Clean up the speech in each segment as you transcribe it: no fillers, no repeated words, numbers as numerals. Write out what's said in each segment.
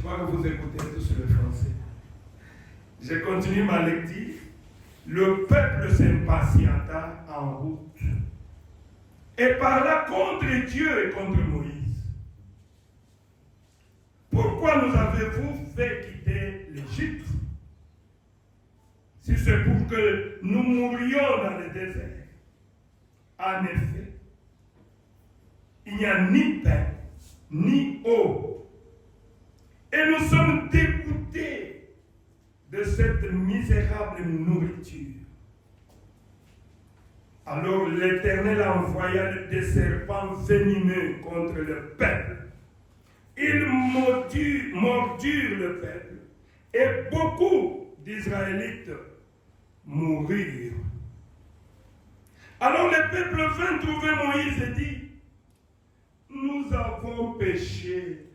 crois que vous écoutez tous le français. Je continue ma lecture. Le peuple s'impatienta en route et parla contre Dieu et contre Moïse. Pourquoi nous avez-vous fait quitter l'Égypte? Si c'est pour que nous mourions dans le désert. En effet, il n'y a ni pain, ni eau. Et nous sommes dégoûtés de cette misérable nourriture. Alors l'Éternel envoya des serpents venimeux contre le peuple. Ils mordurent le peuple, et beaucoup d'Israélites mourirent. Alors le peuple vint trouver Moïse et dit, nous avons péché,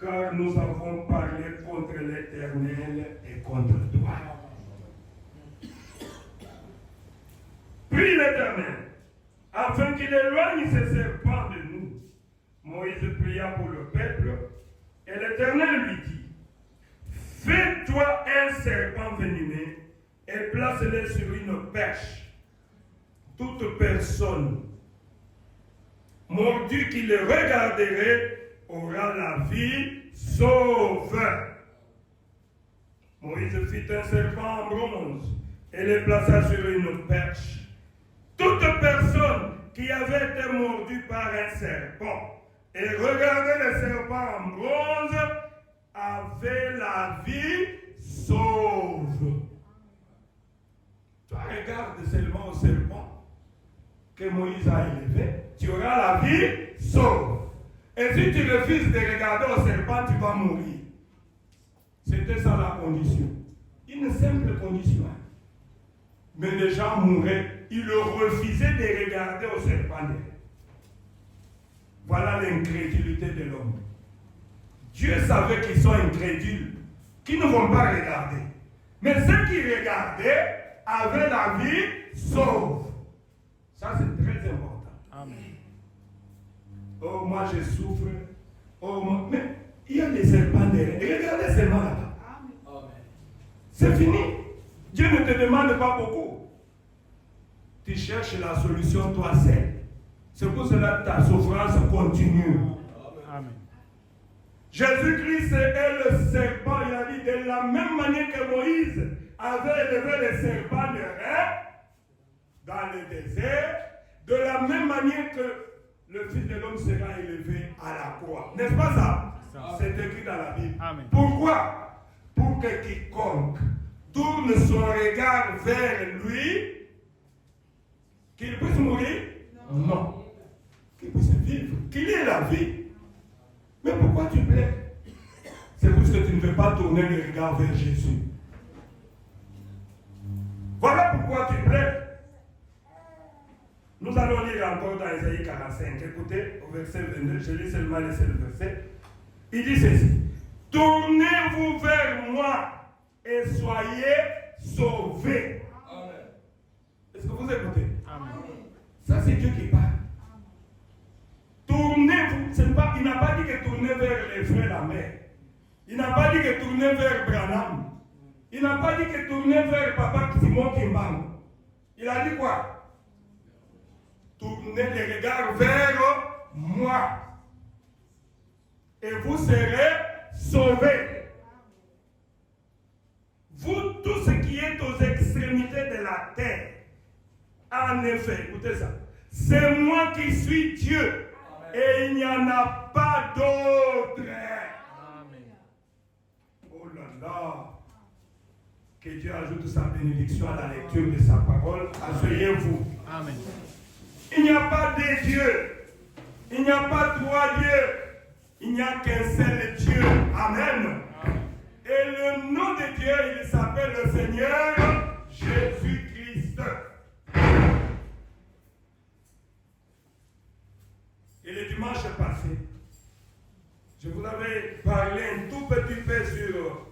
car nous avons parlé contre l'Éternel et contre toi. Prie l'Éternel, afin qu'il éloigne ces serpents de nous. Moïse pria pour le peuple, et l'Éternel lui dit, fais-toi un serpent venimeux, et place-le sur une perche. Toute personne mordue qui le regarderait aura la vie sauve. Moïse fit un serpent en bronze et le plaça sur une perche. Toute personne qui avait été mordue par un serpent et regardait le serpent en bronze avait la vie sauve. Toi, regarde seulement au serpent que Moïse a élevé, tu auras la vie sauve. Et si tu refuses de regarder au serpent, tu vas mourir. C'était ça la condition. Une simple condition. Mais les gens mouraient. Ils refusaient de regarder au serpent. Voilà l'incrédulité de l'homme. Dieu savait qu'ils sont incrédules, qu'ils ne vont pas regarder. Mais ceux qui regardaient avaient la vie sauve. Ça, c'est très important. Amen. Oh, moi, je souffre. Oh, moi... Mais il y a des serpents derrière. Regardez seulement là-bas. Amen. C'est fini. Dieu ne te demande pas beaucoup. Tu cherches la solution toi seul. C'est pour cela que ta souffrance continue. Amen. Jésus-Christ est le serpent. Il a dit de la même manière que Moïse avait élevé le serpent de Ré dans le désert, de la même manière que le Fils de l'homme sera élevé à la croix. N'est-ce pas ça? C'est écrit dans la Bible. Amen. Pourquoi? Pour que quiconque tourne son regard vers lui, qu'il puisse mourir? Non. Qu'il puisse vivre. Qu'il ait la vie. Mais pourquoi tu plais? C'est parce que tu ne veux pas tourner le regard vers Jésus. Voilà pourquoi tu plais. Nous allons lire encore dans Isaïe 45. Écoutez, au verset 22, je lis seulement le seul verset. Il dit ceci. Tournez-vous vers moi et soyez sauvés. Amen. Est-ce que vous écoutez? Amen. Ça, c'est Dieu qui parle. Tournez-vous. Il n'a pas dit que tournez vers les frères la mer. Il n'a pas dit que tournez vers Branham. Il n'a pas dit que tournez vers Papa Simon Kimbang. Il a dit quoi? Tournez les regards vers moi. Et vous serez sauvés. Vous, tout ce qui est aux extrémités de la terre. En effet, écoutez ça. C'est moi qui suis Dieu. Amen. Et il n'y en a pas d'autre. Amen. Oh là là. Que Dieu ajoute sa bénédiction à la lecture de sa parole. Asseyez-vous. Amen. Il n'y a pas deux dieux. Il n'y a pas trois dieux. Il n'y a qu'un seul Dieu. Amen. Amen. Et le nom de Dieu, il s'appelle le Seigneur Jésus-Christ. Et le dimanche passé, je vous avais parlé un tout petit peu sur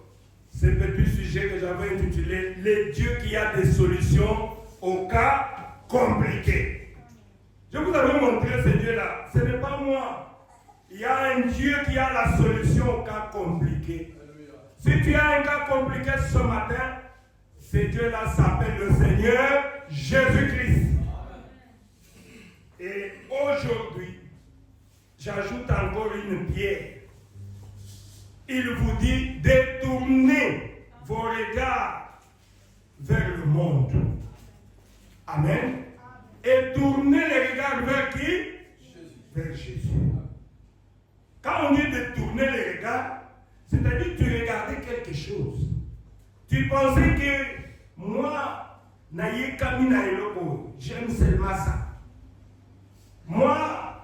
ce petit sujet que j'avais intitulé « Le Dieu qui a des solutions aux cas compliqués ». Je vous avais montré ce Dieu-là. Ce n'est pas moi. Il y a un Dieu qui a la solution au cas compliqué. Si tu as un cas compliqué ce matin, ce Dieu-là s'appelle le Seigneur Jésus-Christ. Et aujourd'hui, j'ajoute encore une pierre. Il vous dit détournez vos regards vers le monde. Amen. Et tournez les regards vers qui? Vers Jésus. Quand on dit de tourner les regards, c'est-à-dire que tu regardais quelque chose. Tu pensais que moi, j'aime seulement ça. Moi,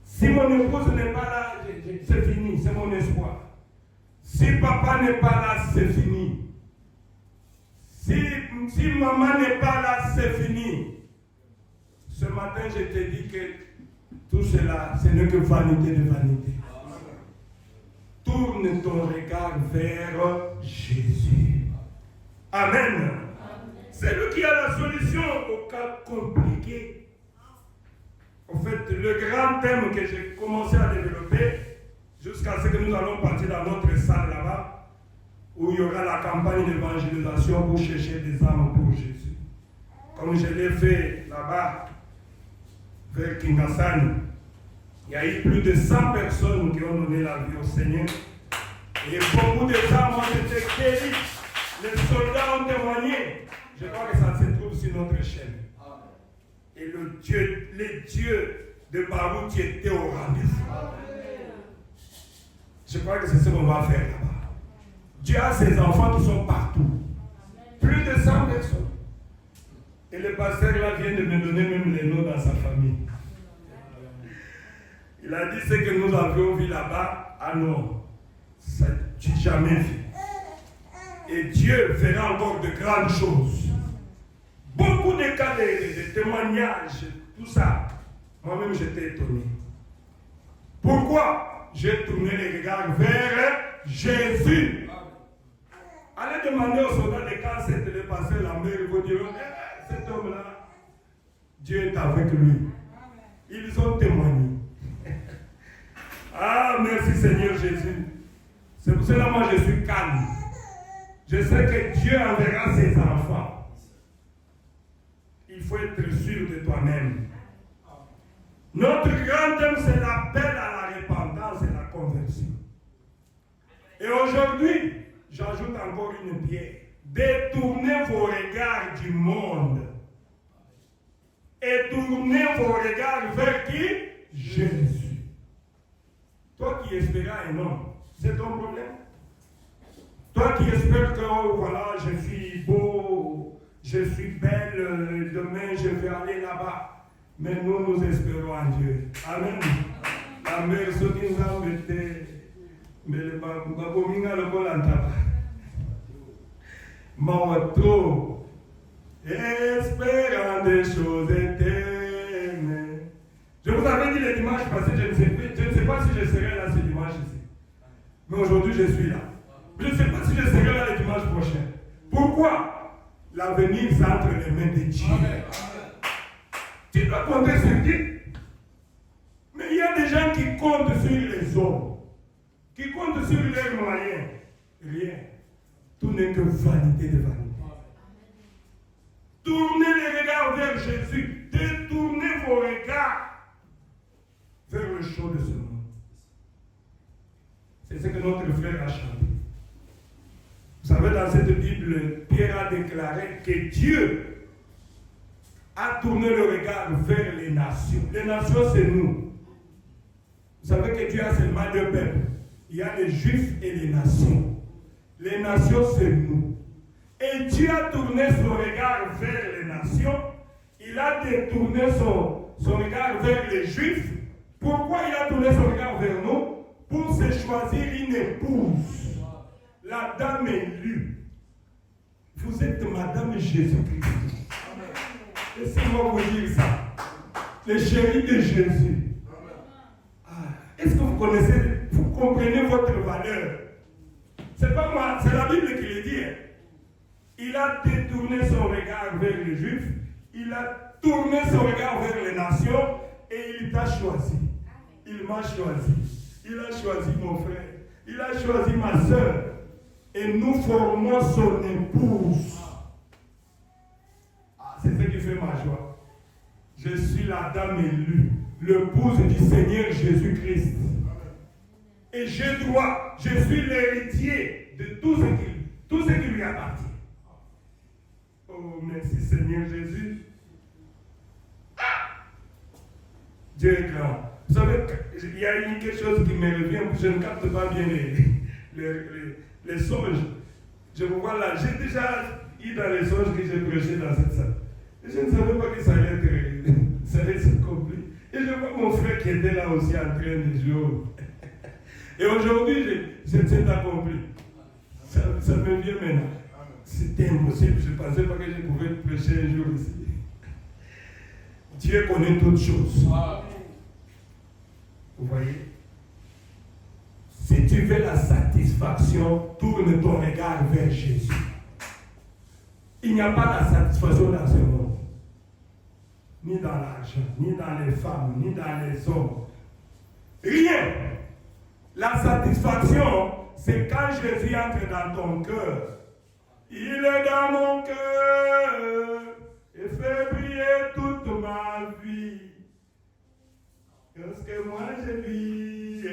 si mon épouse n'est pas là, c'est fini, c'est mon espoir. Si papa n'est pas là, c'est fini. Si maman n'est pas là, c'est fini. Ce matin, je te dis que tout cela, ce n'est que vanité de vanité. Tourne ton regard vers Jésus. Amen. C'est lui qui a la solution au cas compliqué. En fait, le grand thème que j'ai commencé à développer, jusqu'à ce que nous allons partir dans notre salle là-bas, où il y aura la campagne d'évangélisation pour chercher des âmes pour Jésus. Comme je l'ai fait là-bas, vers Kingasani, il y a eu plus de 100 personnes qui ont donné la vie au Seigneur. Et beaucoup de âmes ont été guéries. Les soldats ont témoigné. Je crois que ça se trouve sur notre chaîne. Et les dieux de Baruch étaient au rendez-vous. Je crois que c'est ce qu'on va faire là-bas. Dieu a ses enfants qui sont partout. Plus de 100 personnes. Et le pasteur là vient de me donner même les noms dans sa famille. Il a dit ce que nous avions vu là-bas. Ah non, ça n'a jamais vu. Et Dieu fera encore de grandes choses. Beaucoup de cas de témoignages, tout ça. Moi-même, j'étais étonné. Pourquoi? J'ai tourné les regards vers Jésus. Allez demander aux soldats de quand c'est de passer la mer, ils vont dire, cet homme-là, Dieu est avec lui. Ils ont témoigné. Ah, merci Seigneur Jésus. C'est pour cela que moi je suis calme. Je sais que Dieu enverra ses enfants. Il faut être sûr de toi-même. Notre grand thème, c'est l'appel à la repentance et la conversion. Et aujourd'hui, j'ajoute encore une pierre. Détournez vos regards du monde. Et tournez vos regards vers qui? Jésus. Toi qui espérais un homme, c'est ton problème. Toi qui espères que oh, voilà, je suis beau, je suis belle, demain je vais aller là-bas. Mais nous espérons en Dieu. Amen. La mère ce qui nous a embêtés, mais le babominga le bol en tabac. Mawato, espérant des choses éternelles. Je vous avais dit le dimanche passé, je ne sais pas si je serai là ce dimanche ici. Mais aujourd'hui je suis là. Je ne sais pas si je serai là le dimanche prochain. Pourquoi? L'avenir est entre les mains de Dieu. Amen. Tu dois compter sur Dieu. Mais il y a des gens qui comptent sur les hommes, qui comptent sur leurs moyens. Rien. Tout n'est que vanité de vanité. Tournez les regards vers Jésus. Détournez vos regards vers le chaud de ce monde. C'est ce que notre frère a chanté. Vous savez, dans cette Bible, Pierre a déclaré que Dieu a tourné le regard vers les nations. Les nations, c'est nous. Vous savez que Dieu a seulement deux peuples. Il y a les Juifs et les nations. Les nations, c'est nous. Et Dieu a tourné son regard vers les nations. Il a détourné son regard vers les Juifs. Pourquoi il a tourné son regard vers nous? Pour se choisir une épouse. La dame élue. Vous êtes Madame Jésus-Christ. Laissez-moi vous dire ça. Les chéris de Jésus. Ah, est-ce que vous connaissez, vous comprenez votre valeur? C'est pas moi, c'est la Bible qui le dit. Il a détourné son regard vers les Juifs. Il a tourné son regard vers les nations et il t'a choisi. Il m'a choisi. Il a choisi mon frère. Il a choisi ma soeur. Et nous formons son épouse. C'est ce qui fait ma joie. Je suis la dame élue, l'épouse du Seigneur Jésus-Christ. Et je suis l'héritier de tout ce qui lui appartient. Oh, merci Seigneur Jésus. Dieu est grand. Vous savez, il y a quelque chose qui me revient, je ne capte pas bien les songes. Je vous vois là, j'ai déjà eu dans les songes que j'ai prêché dans cette salle. Et je ne savais pas que ça allait s'accomplir. Et je vois mon frère qui était là aussi en train de jouer. Et aujourd'hui, c'est accompli. Ça me vient maintenant. C'était impossible, je ne pensais pas que je pouvais prêcher un jour ici. Dieu connaît toutes choses. Vous voyez? Si tu veux la satisfaction, tourne ton regard vers Jésus. Il n'y a pas la satisfaction dans ce monde. Ni dans l'argent, ni dans les femmes, ni dans les hommes. Rien. La satisfaction, c'est quand Jésus entre dans ton cœur. Il est dans mon cœur et fait briller toute ma vie. Parce que moi je vis,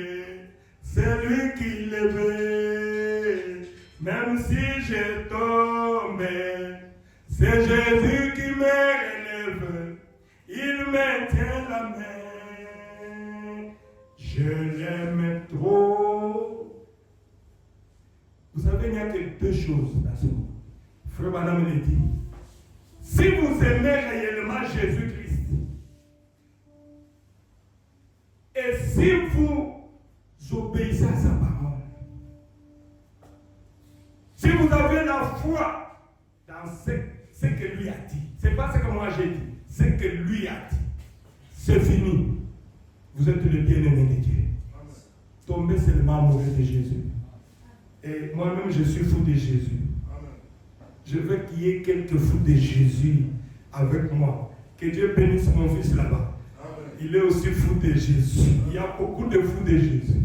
c'est lui qui l'élève. Même si je tombe, c'est Jésus qui me relève. Il me tient la main. Je l'aime trop. Vous savez, il n'y a que deux choses dans ce monde. Frère Madame le dit. Si vous aimez réellement Jésus-Christ, et si vous obéissez à sa parole, si vous avez la foi dans ce que lui a dit, ce n'est pas ce que moi j'ai dit, ce que lui a dit, c'est fini. Vous êtes le bien-aimé de Dieu. Tombez seulement amoureux de Jésus. Et moi-même, je suis fou de Jésus. Je veux qu'il y ait quelques fous de Jésus avec moi. Que Dieu bénisse mon fils là-bas. Il est aussi fou de Jésus. Il y a beaucoup de fous de Jésus.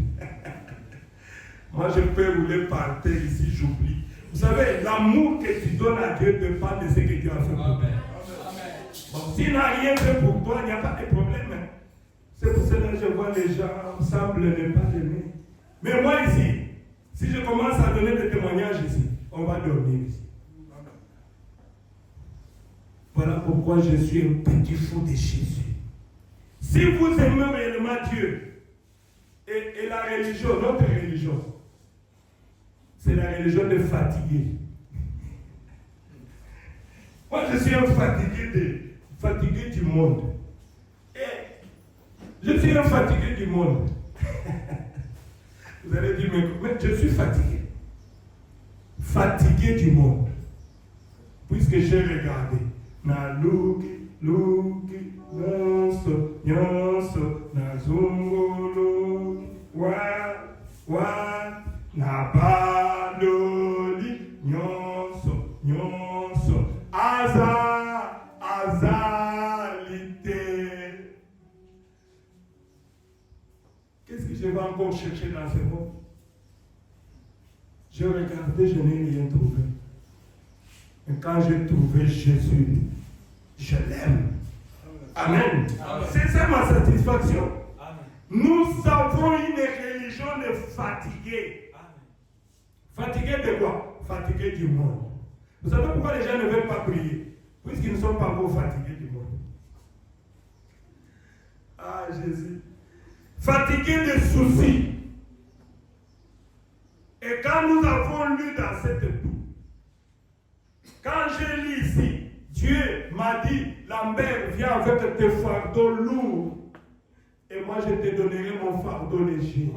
Moi, je peux rouler par terre ici, j'oublie. Vous savez, l'amour que tu donnes à Dieu dépend de ce que Dieu a fait pour toi. Bon, s'il n'a rien fait pour toi, il n'y a pas de problème. C'est pour cela que je vois les gens semblent ne pas l'aimer. Mais moi ici, si je commence à donner des témoignages ici, on va dormir ici. Voilà pourquoi je suis un petit fou de Jésus. Si vous aimez réellement Dieu et la religion, notre religion, c'est la religion des fatigués. Moi, je suis un fatigué du monde. Et je suis un fatigué du monde. Vous allez dire, mais je suis fatigué. Fatigué du monde. Puisque j'ai regardé. Na luki, luki, nyonso, nyonso, na zungulu, wa, na baloli, nyonso, nyonso, azalité. Qu'est-ce que je vais encore chercher dans ce monde? J'ai regardé, je n'ai rien trouvé. Et quand j'ai trouvé Jésus, je l'aime. Amen. Amen. C'est ça ma satisfaction. Amen. Nous avons une religion de fatigués. Fatigués de quoi? Fatigués du monde. Vous savez pourquoi les gens ne veulent pas prier? Puisqu'ils ne sont pas encore fatigués du monde. Ah, Jésus. Fatigués de soucis. Et quand nous avons lu dans cette boue, quand je lis ici, Dieu m'a dit, Lambert, viens avec tes fardeaux lourds, et moi je te donnerai mon fardeau léger.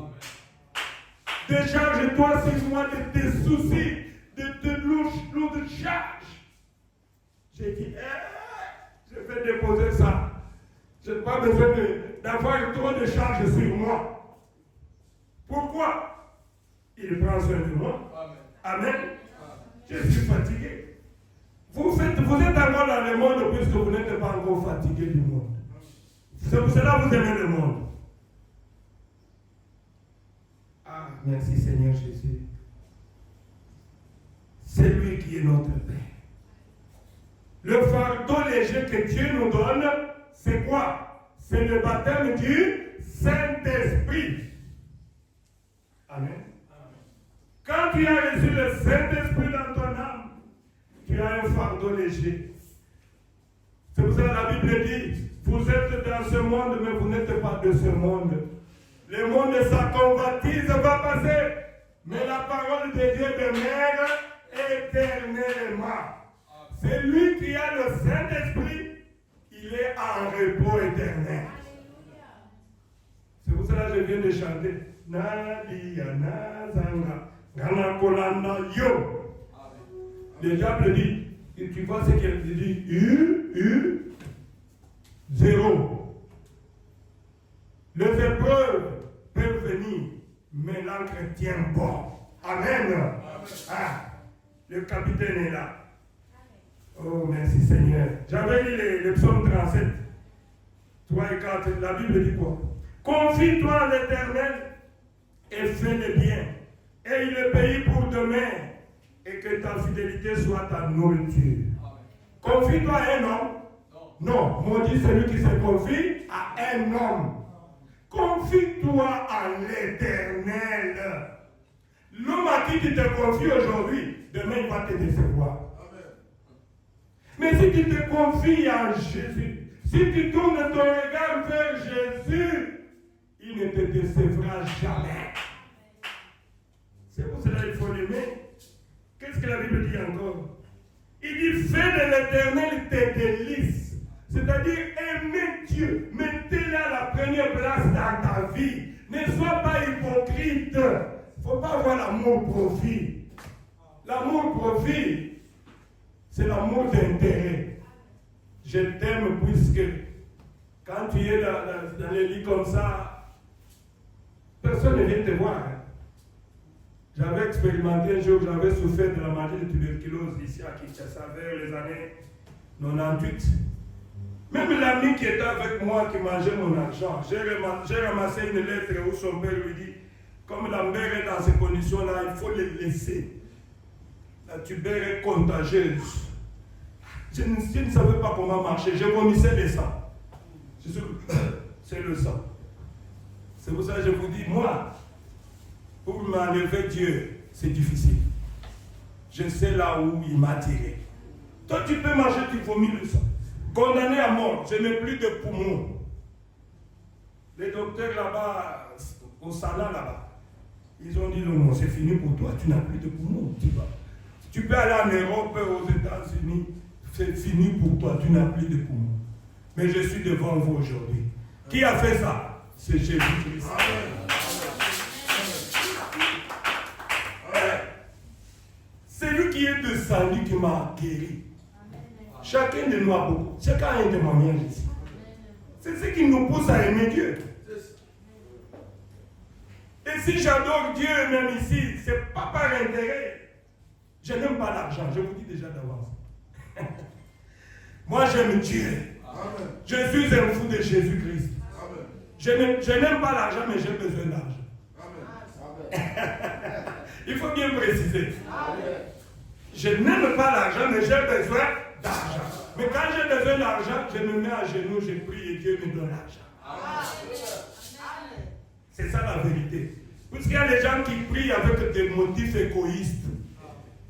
Décharge-toi sur moi de tes soucis, de tes lourdes charges. J'ai dit, je vais déposer ça. Je n'ai pas besoin d'avoir trop de charges sur moi. Pourquoi? Il prend soin de moi. Amen. Amen. Je suis fatigué. Vous êtes encore dans le monde puisque vous n'êtes pas encore fatigué du monde. C'est pour cela que vous aimez le monde. merci Seigneur Jésus. C'est lui qui est notre Père. Le fardeau léger que Dieu nous donne, c'est quoi? C'est le baptême du Saint-Esprit. Amen. Quand tu as reçu le Saint-Esprit dans ton âme, tu as un fardeau léger. C'est pour ça que la Bible dit, vous êtes dans ce monde, mais vous n'êtes pas de ce monde. Le monde de sa convoitise va passer, mais la parole de Dieu demeure éternellement. C'est lui qui a le Saint-Esprit, il est en repos éternel. C'est pour cela que je viens de chanter. Nadia Nazanga, Ganakolanda Yo. Le diable dit, tu vois ce qu'il dit, zéro. Les épreuves peuvent venir, mais l'encre tient bon. Amen. Ah, le capitaine est là. Oh, merci Seigneur. J'avais lu le psaume 37, 3 et 4. La Bible dit quoi? Confie-toi à l'Éternel et fais le bien. Et il est payé pour demain. Et que ta fidélité soit ta nourriture. Confie-toi à un homme. Non, maudit celui qui se confie à un homme. Confie-toi à l'Éternel. L'homme à qui tu te confies aujourd'hui, demain il va te décevoir. Mais si tu te confies à Jésus, si tu tournes ton regard vers Jésus, il ne te décevra jamais. C'est pour cela qu'il faut l'aimer. Qu'est-ce que la Bible dit encore? Il dit, fais de l'Éternel tes délices. C'est-à-dire, aimer Dieu. Mettez-le à la première place dans ta vie. Ne sois pas hypocrite. Il ne faut pas avoir l'amour-profit. L'amour-profit, c'est l'amour d'intérêt. Je t'aime puisque quand tu es dans les lits comme ça, personne ne vient te voir. J'avais expérimenté un jour, j'avais souffert de la maladie de tuberculose ici à Kinshasa vers les années 98. Même l'ami qui était avec moi, qui mangeait mon argent, j'ai ramassé une lettre où son père lui dit, comme la mère est dans ces conditions-là, il faut le laisser. La tuberculose est contagieuse. Je ne savais pas comment marcher, je vomissais le sang. C'est le sang. C'est pour ça que je vous dis, moi, pour m'enlever Dieu, c'est difficile. Je sais là où il m'a tiré. Toi, tu peux manger, tu vomis le sang. Condamné à mort, je n'ai plus de poumons. Les docteurs là-bas, au salon là-bas, ils ont dit non, c'est fini pour toi, tu n'as plus de poumons. Tu peux aller en Europe, aux États-Unis, c'est fini pour toi, tu n'as plus de poumons. Mais je suis devant vous aujourd'hui. Qui a fait ça? C'est Jésus-Christ. C'est lui qui est descendu qui m'a guéri. Chacun de nous a beaucoup. Chacun a un témoignage ici. C'est ce qui nous pousse à aimer Dieu. Et si j'adore Dieu même ici, ce n'est pas par intérêt. Je n'aime pas l'argent, je vous dis déjà d'avance. Moi j'aime Dieu. Amen. Je suis un fou de Jésus-Christ. Je n'aime pas l'argent, mais j'ai besoin d'argent. Il faut bien préciser. Amen. Je n'aime pas l'argent, mais j'ai besoin d'argent. Mais quand j'ai besoin d'argent, je me mets à genoux, je prie et Dieu me donne l'argent. C'est ça la vérité. Puisqu'il y a des gens qui prient avec des motifs égoïstes.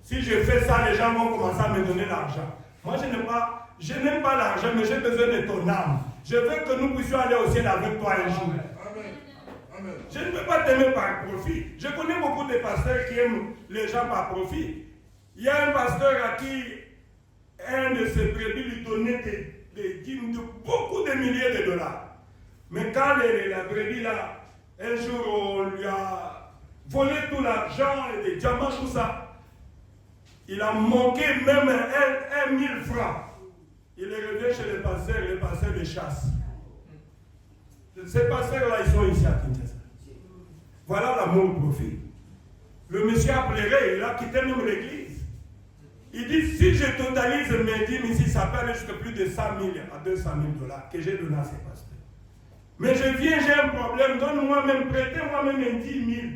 Si je fais ça, les gens vont commencer à me donner l'argent. Moi, je n'aime pas l'argent, mais j'ai besoin de ton âme. Je veux que nous puissions aller au ciel avec toi un jour. Amen. Je ne peux pas t'aimer par profit. Je connais beaucoup de pasteurs qui aiment les gens par profit. Il y a un pasteur à qui un de ses brebis lui donnait des dîmes de beaucoup de milliers de dollars. Mais quand la brebis là, un jour on lui a volé tout l'argent et des diamants, tout ça, il a manqué même 1000 francs. Il est revenu chez le pasteur de chasse. Ces pasteurs-là, ils sont ici à Kinshasa. Voilà l'amour profit. Le monsieur a pleuré, il a quitté même l'église. Il dit, si je totalise mes dîmes ici, ça peut aller jusqu'à plus de 100 000 à 200 000 dollars que j'ai donné à ces pasteurs. Mais je viens, j'ai un problème, donne-moi même, prêtez-moi même un 10 000.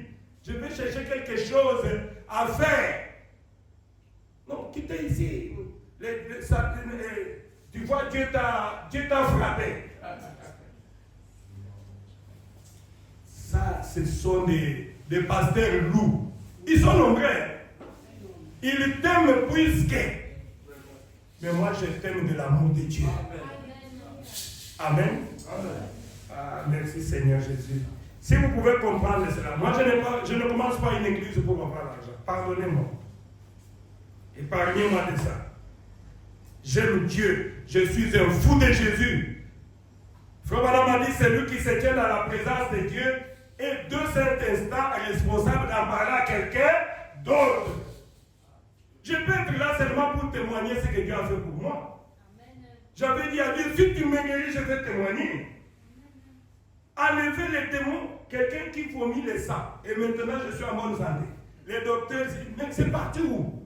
Je vais chercher quelque chose à faire. Non, quittez ici. Tu vois, Dieu t'a frappé. Ça, ce sont des pasteurs loups. Ils sont nombreux. Ils t'aiment puisque. Mais moi, je t'aime de l'amour de Dieu. Amen. Ah, merci Seigneur Jésus. Si vous pouvez comprendre cela, moi je ne commence pas une église pour avoir l'argent. Pardonnez-moi. Épargnez-moi de ça. J'aime Dieu. Je suis un fou de Jésus. Frère Madame m'a dit, c'est lui qui se tient dans la présence de Dieu et de cet instant est responsable d'en parler à quelqu'un d'autre. Je peux être là seulement pour témoigner ce que Dieu a fait pour moi. J'avais dit à Dieu, si tu me guéris, je vais témoigner. Enlever les démons, quelqu'un qui vomit les sangs. Et maintenant, je suis en bonne santé. Les docteurs disent, mais c'est parti où?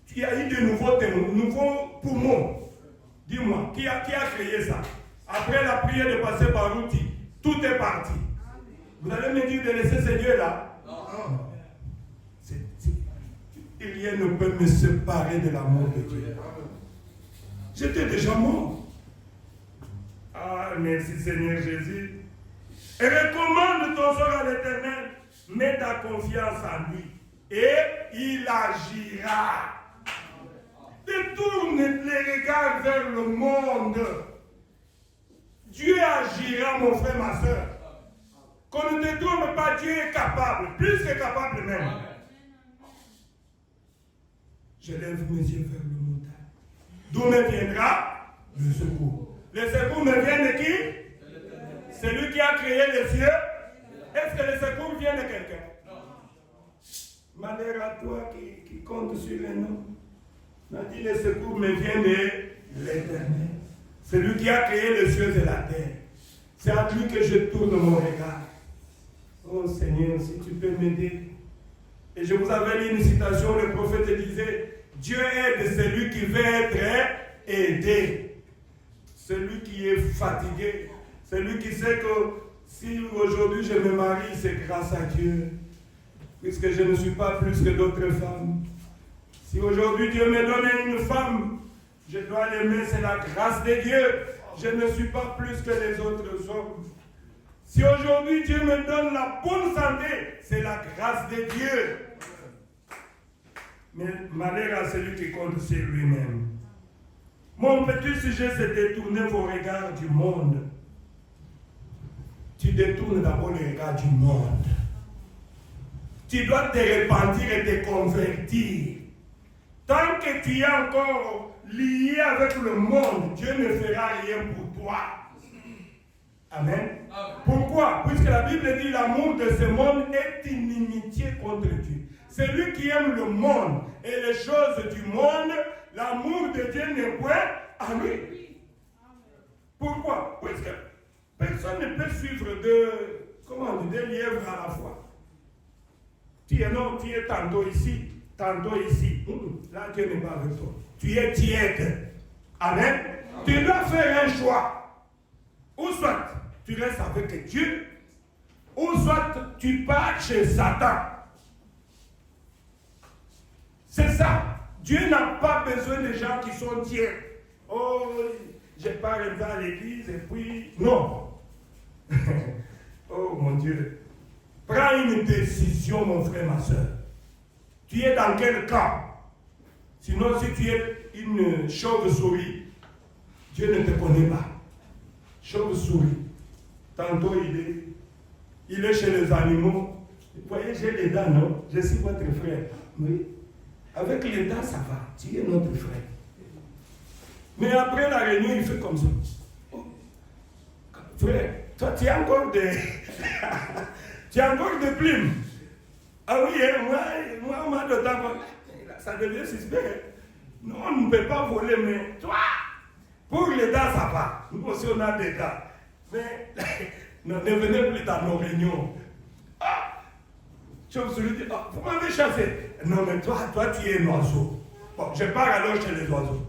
Tu as eu de nouveaux poumons. Dis-moi, qui a créé ça? Après la prière de passer par l'outil, tout est parti. Vous allez me dire de laisser ce Dieu-là? Non. Rien ne peut me séparer de l'amour de Dieu. J'étais déjà mort. Ah, merci Seigneur Jésus. Et recommande ton sort à l'Éternel. Mets ta confiance en lui. Et il agira. Détourne les regards vers le monde. Dieu agira, mon frère, ma soeur. Qu'on ne te trompe pas, Dieu est capable. Plus que capable même. Je lève mes yeux vers le montagne. D'où me viendra le secours. Le secours me vient de qui? C'est lui qui a créé les cieux. Est-ce que le secours vient de quelqu'un? Non. Malheur à toi qui compte sur les noms. On a dit le secours me vient de l'Éternel. C'est lui qui a créé les cieux et la terre. C'est à lui que je tourne mon regard. Oh Seigneur, si tu peux m'aider. Et je vous avais lu une citation, le prophète disait, Dieu aide celui qui veut être aidé. Celui qui est fatigué. Celui qui sait que si aujourd'hui je me marie, c'est grâce à Dieu. Puisque je ne suis pas plus que d'autres femmes. Si aujourd'hui Dieu me donne une femme, je dois l'aimer, c'est la grâce de Dieu. Je ne suis pas plus que les autres hommes. Si aujourd'hui Dieu me donne la bonne santé, c'est la grâce de Dieu. Mais malheur à celui qui compte sur lui-même. Mon petit sujet, c'est détourner vos regards du monde. Tu détournes d'abord les regards du monde. Tu dois te repentir et te convertir. Tant que tu es encore lié avec le monde, Dieu ne fera rien pour toi. Amen. Pourquoi? Puisque la Bible dit l'amour de ce monde est inimitié contre Dieu. Celui qui aime le monde et les choses du monde, l'amour de Dieu n'est point à lui. Pourquoi? Puisque personne ne peut suivre deux lièvres à la fois. Tu es tantôt ici, tantôt ici. Là, Dieu n'est pas avec toi. Tu es tiède. Amen. Tu dois faire un choix. Ou soit tu restes avec Dieu, ou soit tu pars chez Satan. C'est ça. Dieu n'a pas besoin de gens qui sont tièdes. Oh, je pars dans l'église et puis... Non. Oh mon Dieu. Prends une décision, mon frère, ma soeur. Tu es dans quel camp? Sinon, si tu es une chauve-souris, Dieu ne te connaît pas. Chauve-souris. Tantôt, il est chez les animaux. Vous voyez, j'ai les dents, non? Je suis votre frère. Oui. Avec les dents, ça va. Tu es notre frère. Mais après la réunion, il fait comme ça. Oh. Frère, toi, tu as encore des... tu as encore des plumes. Ah oui, moi, on m'a donné... Ça devient suspect. Non, on ne peut pas voler, mais toi, pour les dents, ça va. Nous aussi, on a des dents. Mais ne venez plus dans nos réunions. Ah, je me suis dit, ah, vous m'avez chassé. Non, mais toi, tu es un oiseau. Bon, je pars alors chez les oiseaux.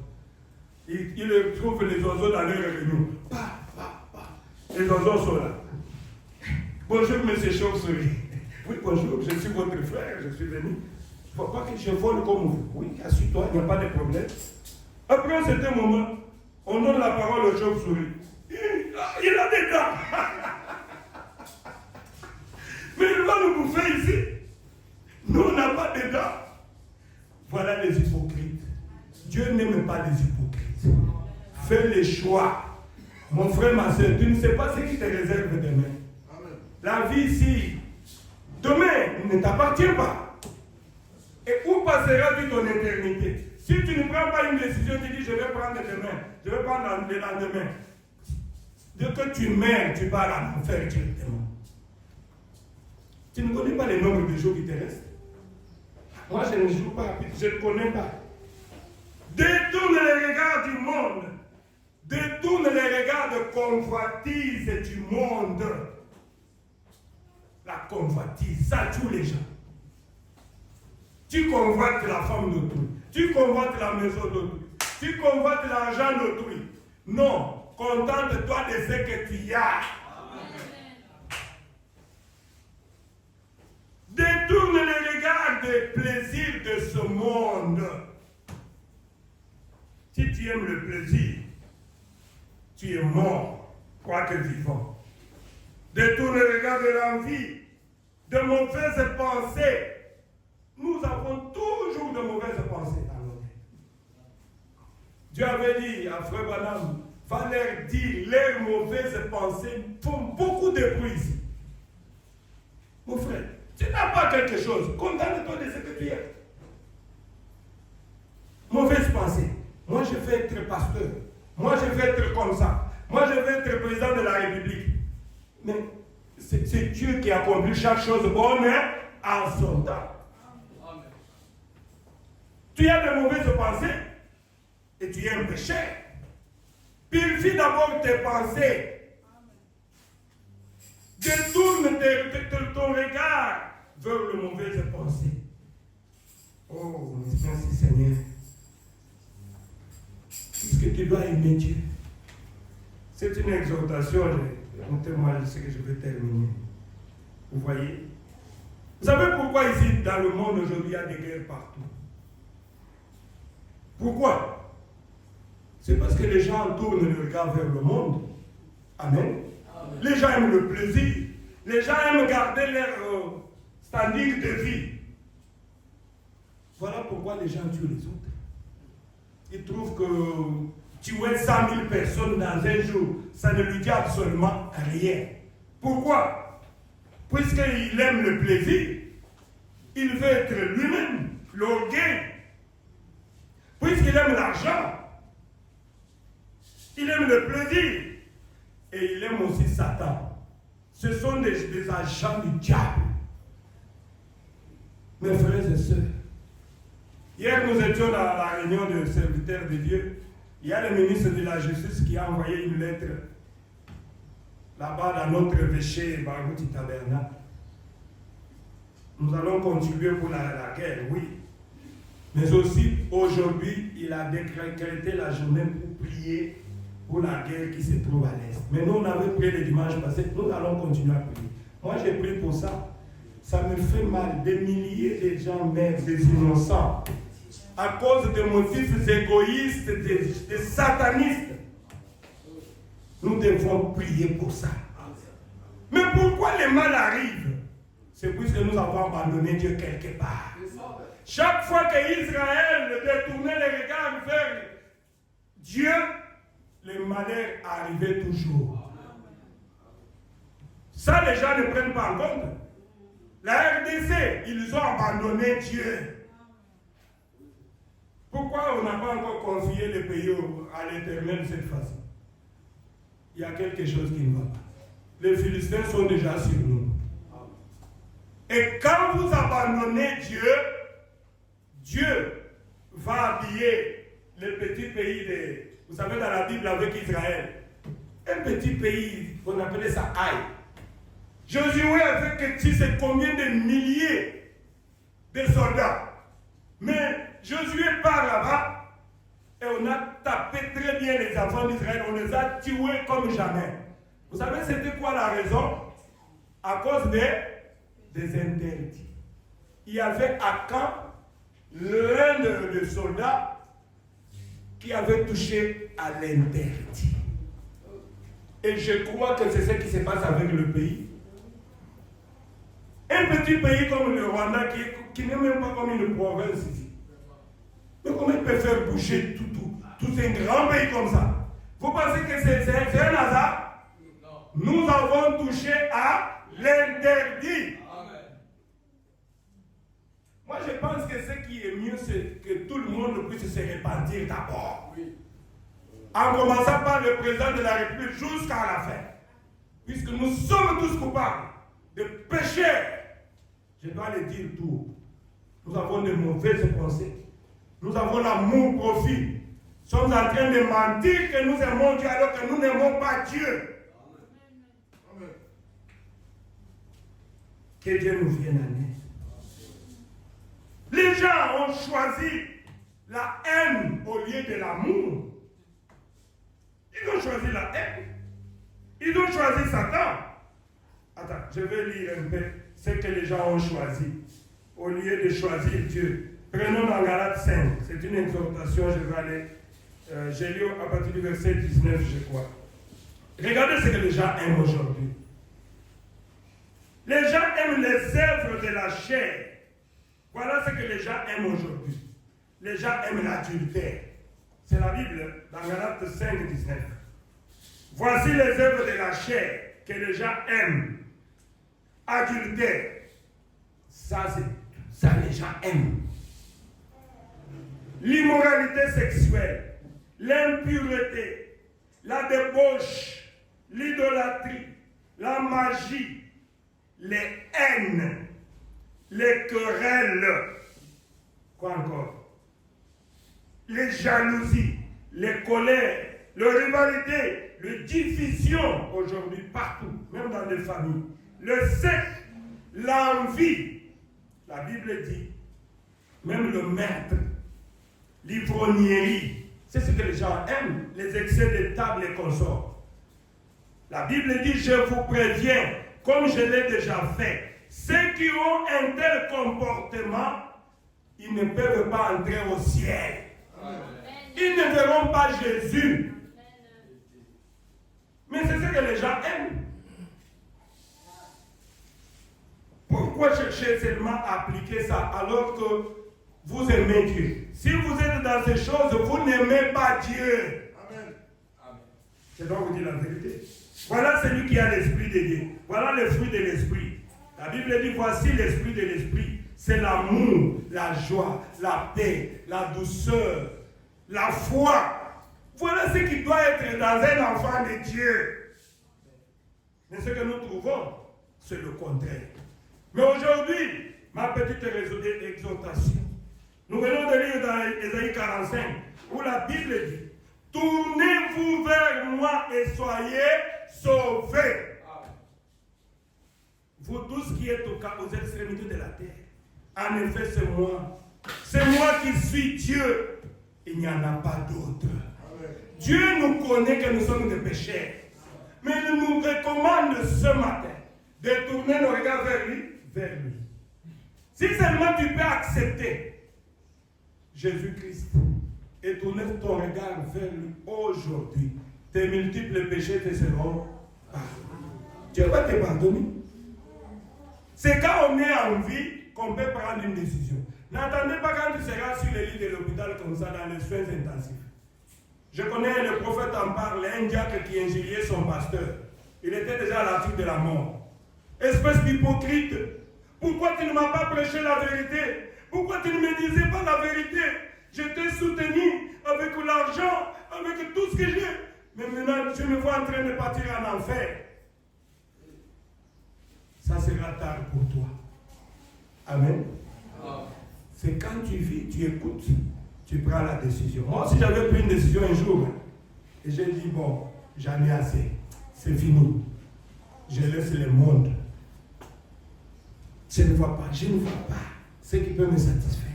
Il trouve les oiseaux dans leur réunion. Les oiseaux sont là. Bonjour, monsieur Chauve-souris. Oui, bonjour, je suis votre frère, je suis venu. Il ne faut pas que je vole comme vous. Oui, assieds-toi, il n'y a pas de problème. Après un certain moment, on donne la parole au chauve-souris. Il a des dents. Mais il va nous bouffer ici. Nous, on n'a pas de dents. Voilà les hypocrites. Dieu n'aime pas les hypocrites. Fais les choix. Mon frère, ma soeur, tu ne sais pas ce qui te réserve demain. Amen. La vie ici, demain, ne t'appartient pas. Et où passeras-tu ton éternité? Si tu ne prends pas une décision, tu dis je vais prendre demain, je vais prendre le lendemain. Dès que tu meurs, tu pars à l'enfer directement. Tu ne connais pas le nombre de jours qui te restent. Moi, je ne joue pas, je ne connais pas. Détourne les regards du monde. Détourne les regards de convoitise du monde. La convoitise, ça tue les gens. Tu convoites la femme d'autrui. Tu convoites la maison d'autrui. Tu convoites l'argent d'autrui. Non, contente-toi de ce que tu as. Détourne les regards des plaisirs de ce monde. Si tu aimes le plaisir, tu es mort, quoique vivant. Détourne les regards de l'envie, de mauvaises pensées. Nous avons toujours de mauvaises pensées dans nos têtes. Dieu avait dit à Frère Branham, il fallait dire, leurs mauvaises pensées font beaucoup de bruit ici. Mon frère, tu n'as pas quelque chose, contente-toi de ce que tu es. Mauvaise pensée. Moi, je vais être pasteur. Moi, je vais être comme ça. Moi, je vais être président de la République. Mais c'est Dieu qui accomplit chaque chose bonne en son temps. Amen. Tu as de mauvaises pensées et tu es un pécheur. Purifie d'abord tes pensées. Détourne ton regard vers les mauvaises pensées. Oh, merci Seigneur. Puisque tu dois aimer Dieu. C'est une exhortation, écoutez-moi, je sais que je vais terminer. Vous voyez? Vous savez pourquoi ici, dans le monde aujourd'hui, il y a des guerres partout? Pourquoi? C'est parce que les gens tournent le regard vers le monde. Amen. Amen. Les gens aiment le plaisir. Les gens aiment garder leur standing de vie. Voilà pourquoi les gens tuent les autres. Ils trouvent que tuer 100 000 personnes dans un jour, ça ne lui dit absolument rien. Pourquoi? Puisqu'il aime le plaisir, il veut être lui-même, l'orgueil. Puisqu'il aime l'argent, il aime le plaisir et il aime aussi Satan. Ce sont des agents du diable. Mes frères et sœurs, hier nous étions dans la réunion de serviteurs de Dieu. Il y a le ministre de la Justice qui a envoyé une lettre là-bas dans notre évêché Barouti Tabernacle. Nous allons contribuer pour la guerre, oui. Mais aussi, aujourd'hui, il a décrété la journée pour prier pour la guerre qui se trouve à l'Est. Mais nous, on avait prié le dimanche passé, nous allons continuer à prier. Moi, j'ai prié pour ça. Ça me fait mal. Des milliers de gens meurent, des innocents, à cause de motifs égoïstes, des satanistes. Nous devons prier pour ça. Mais pourquoi le mal arrive? C'est puisque nous avons abandonné Dieu quelque part. Chaque fois qu'Israël détournait les regards vers Dieu, le malheur arrivait toujours. Ça, les gens ne prennent pas en compte. La RDC, ils ont abandonné Dieu. Pourquoi on n'a pas encore confié le pays à l'Éternel de cette façon? Il y a quelque chose qui ne va pas. Les Philistins sont déjà sur nous. Et quand vous abandonnez Dieu, Dieu va habiller le petit pays de... Vous savez, dans la Bible avec Israël, un petit pays, on appelait ça Haï. Josué avec tu sais combien de milliers de soldats. Mais Josué part là-bas et on a tapé très bien les enfants d'Israël. On les a tués comme jamais. Vous savez c'était quoi la raison? À cause de des interdits. Il y avait à Caen l'un des soldats qui avait touché à l'interdit. Et je crois que c'est ce qui se passe avec le pays. Un petit pays comme le Rwanda qui n'est même pas comme une province ici. Mais comment il peut faire bouger tout un grand pays comme ça? Vous pensez que c'est un hasard? Nous avons touché à l'interdit. Moi, je pense que ce qui est mieux, c'est que tout le monde puisse se repentir d'abord. Oui. En commençant par le président de la République jusqu'à la fin. Puisque nous sommes tous coupables de péché. Je dois le dire tout. Nous avons de mauvaises pensées. Nous avons l'amour-profit. Nous sommes en train de mentir que nous aimons Dieu alors que nous n'aimons pas Dieu. Amen. Que Dieu nous vienne en aide. Les gens ont choisi la haine au lieu de l'amour. Ils ont choisi la haine. Ils ont choisi Satan. Attends, je vais lire un peu ce que les gens ont choisi au lieu de choisir Dieu. Prenons dans Galates 5. C'est une exhortation, je vais aller. J'ai lu à partir du verset 19, je crois. Regardez ce que les gens aiment aujourd'hui. Les gens aiment les œuvres de la chair. Voilà ce que les gens aiment aujourd'hui. Les gens aiment l'adultère. C'est la Bible dans Galates 5, 19. Voici les œuvres de la chair que les gens aiment. Adultère. Ça, les gens aiment. L'immoralité sexuelle, l'impureté, la débauche, l'idolâtrie, la magie, les haines, les querelles, quoi encore? Les jalousies, les colères, les rivalités, les divisions aujourd'hui partout, même dans les familles, le sexe, l'envie, la Bible dit, même le meurtre, l'ivrognerie, c'est ce que les gens aiment, les excès de table et consorts. La Bible dit, je vous préviens, comme je l'ai déjà fait, ceux qui ont un tel comportement, ils ne peuvent pas entrer au ciel. Amen. Ils ne verront pas Jésus. Mais c'est ce que les gens aiment. Pourquoi chercher seulement à appliquer ça alors que vous aimez Dieu? Si vous êtes dans ces choses, vous n'aimez pas Dieu. Amen. Je dois vous dire la vérité. Voilà celui qui a l'esprit de Dieu. Voilà le fruit de l'esprit. La Bible dit, voici l'esprit de l'esprit. C'est l'amour, la joie, la paix, la douceur, la foi. Voilà ce qui doit être dans un enfant de Dieu. Mais ce que nous trouvons, c'est le contraire. Mais aujourd'hui, ma petite exhortation, nous venons de lire dans Ésaïe 45, où la Bible dit, tournez-vous vers moi et soyez sauvés. Vous tous qui êtes aux extrémités de la terre. En effet, c'est moi. C'est moi qui suis Dieu. Il n'y en a pas d'autre. Dieu nous connaît que nous sommes des pécheurs. Mais il nous recommande ce matin de tourner nos regards vers lui. Si seulement tu peux accepter Jésus-Christ et tourner ton regard vers lui aujourd'hui, tes multiples péchés te seront pardonnés. Dieu va te pardonner. C'est quand on est en vie qu'on peut prendre une décision. N'attendez pas quand tu seras sur le lit de l'hôpital comme ça dans les soins intensifs. Je connais le prophète en parle, un diacre qui injuriait son pasteur. Il était déjà à la suite de la mort. Espèce d'hypocrite, pourquoi tu ne m'as pas prêché la vérité? Pourquoi tu ne me disais pas la vérité? Je t'ai soutenu avec l'argent, avec tout ce que j'ai. Mais maintenant, je me vois en train de partir en enfer. Ça sera tard pour toi. Amen. C'est quand tu vis, tu écoutes, tu prends la décision. Moi, si j'avais pris une décision un jour, et j'ai dit, bon, j'en ai assez, c'est fini. Je laisse le monde. Je ne vois pas ce qui peut me satisfaire.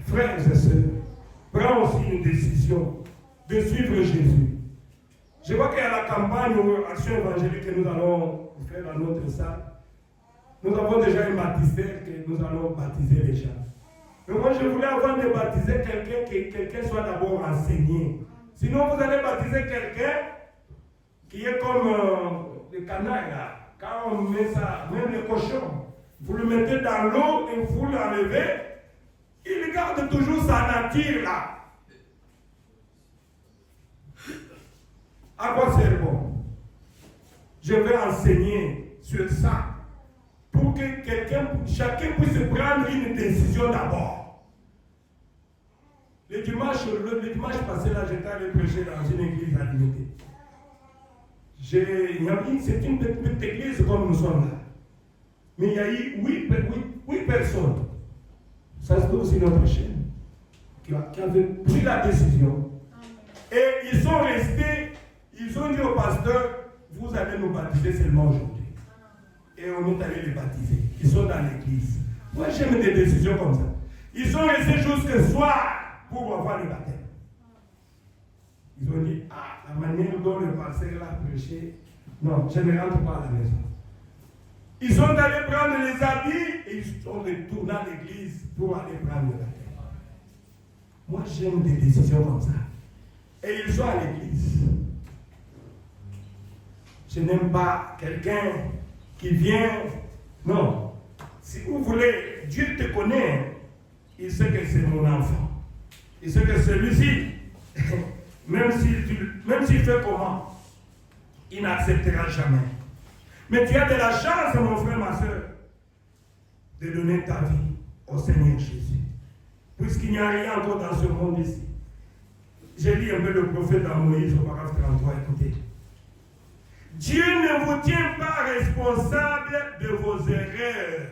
Frères et sœurs, prends aussi une décision de suivre Jésus. Je vois qu'il y a la campagne ou action évangélique que nous allons faire dans notre salle. Nous avons déjà un baptistère que nous allons baptiser les gens. Mais moi, je voulais avant de baptiser quelqu'un, que quelqu'un soit d'abord enseigné. Sinon, vous allez baptiser quelqu'un qui est comme le canard, là. Quand on met ça, même le cochon, vous le mettez dans l'eau et vous l'enlevez, il garde toujours sa nature là. À quoi c'est bon? Je vais enseigner sur ça pour que chacun puisse prendre une décision d'abord. Le dimanche passé, là, j'étais allé prêcher dans une église à l'unité. C'est une petite église comme nous sommes là. Mais il y a eu 8 personnes. Ça c'est aussi notre chaîne. Qui avaient pris la décision. Et ils sont restés, ils ont dit au pasteur, vous allez nous baptiser seulement aujourd'hui. Et on est allé les baptiser. Ils sont dans l'église. Moi j'aime des décisions comme ça. Ils sont restés jusqu'au soir pour avoir le baptême. Ils ont dit, la manière dont le pasteur l'a prêché, non, je ne rentre pas à la maison. Ils sont allés prendre les habits et ils sont retournés à l'église pour aller prendre le baptême. Moi, j'aime des décisions comme ça. Et ils sont à l'église. Je n'aime pas quelqu'un qui vient. Non. Si vous voulez, Dieu te connaît. Il sait que c'est mon enfant. Il sait que celui-ci, même s'il fait comment, il n'acceptera jamais. Mais tu as de la chance, mon frère, ma soeur, de donner ta vie au Seigneur Jésus. Puisqu'il n'y a rien encore dans ce monde ici. J'ai lu un peu le prophète dans Moïse au paragraphe 33, écoutez. Dieu ne vous tient pas responsable de vos erreurs,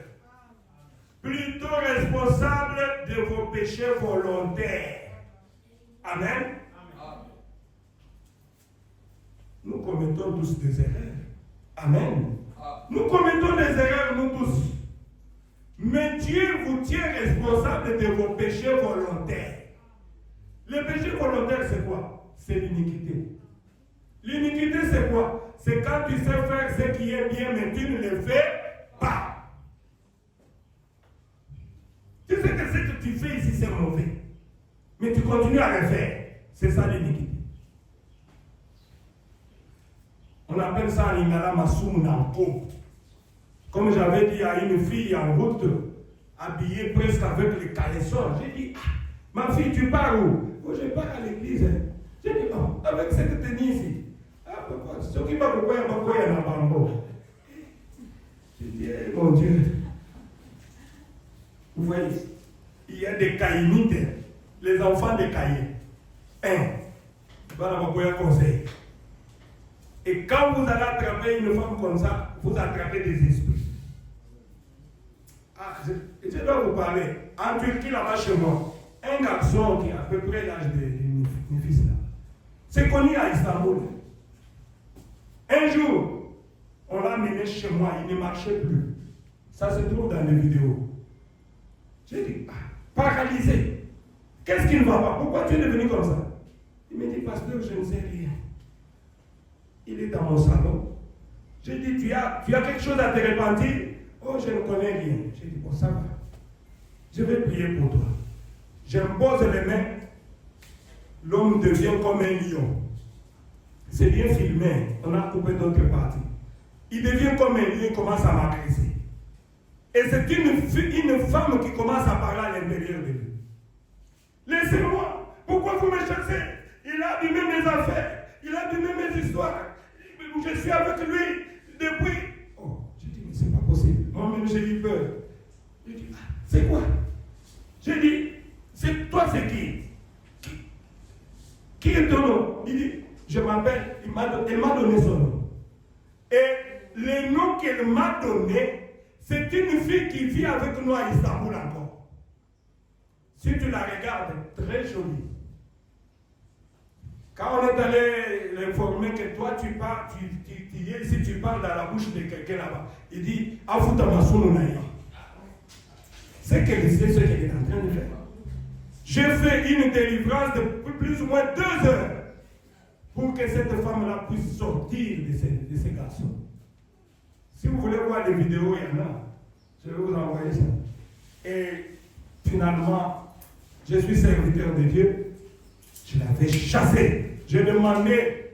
plutôt responsable de vos péchés volontaires. Amen. Nous commettons tous des erreurs. Amen. Nous commettons des erreurs, nous tous. Mais Dieu vous tient responsable de vos péchés volontaires. Le péché volontaire, c'est quoi? C'est l'iniquité. L'iniquité, c'est quoi? C'est quand tu sais faire ce qui est bien, mais tu ne le fais pas. Tu sais que ce que tu fais ici, c'est mauvais. Mais tu continues à le faire. C'est ça l'iniquité. On appelle ça l'ingala masum nampo. Comme j'avais dit à une fille en route, habillée presque avec les caleçons, j'ai dit, ma fille, tu pars où? Oh, je pars à l'église. J'ai dit, oh, avec cette tenue ici. Papa, ce qui va pourquoi il y a un bambo. J'ai dit, mon Dieu. Vous voyez, il y a des caïnites, les enfants des caïns. Voilà mon conseil. Et quand vous allez attraper une femme comme ça, vous attrapez des esprits. Je dois vous parler. En Turquie, là-bas chez moi, un garçon qui a à peu près l'âge de mes fils là, c'est connu à Istanbul. Un jour, on l'a amené chez moi, il ne marchait plus. Ça se trouve dans les vidéos. J'ai dit, paralysé. Qu'est-ce qui ne va pas? Pourquoi tu es devenu comme ça? Il me dit, pasteur, je ne sais rien. Il est dans mon salon. J'ai dit, tu as quelque chose à te repentir? Oh, je ne connais rien. J'ai dit, bon, ça va. Je vais prier pour toi. Je me pose les mains. L'homme devient comme un lion. C'est bien filmé. On a coupé d'autres parties. Il devient comme un lion, il commence à m'agresser. Et c'est une femme qui commence à parler à l'intérieur de lui. Laissez-moi. Pourquoi vous me chassez? Il a abîmé mes affaires. Il a abîmé mes histoires. Je suis avec lui depuis. Oh, j'ai dit, mais c'est pas possible. Moi-même, j'ai eu peur. J'ai dit, c'est quoi? J'ai dit, toi, c'est qui? Qui est ton nom? Il dit, je m'appelle. Elle m'a donné son nom. Et le nom qu'elle m'a donné, c'est une fille qui vit avec nous à Istanbul encore. Si tu la regardes, très jolie. Quand on est allé l'informer que toi tu parles, si tu parles dans la bouche de quelqu'un là-bas, il dit Afutamasununaya. C'est qu'elle sait ce qu'elle est en train de faire. J'ai fait une délivrance de plus ou moins 2 heures pour que cette femme-là puisse sortir de ces garçons. Si vous voulez voir les vidéos, il y en a. Je vais vous envoyer ça. Et finalement, je suis serviteur de Dieu. Je l'avais chassé. J'ai demandé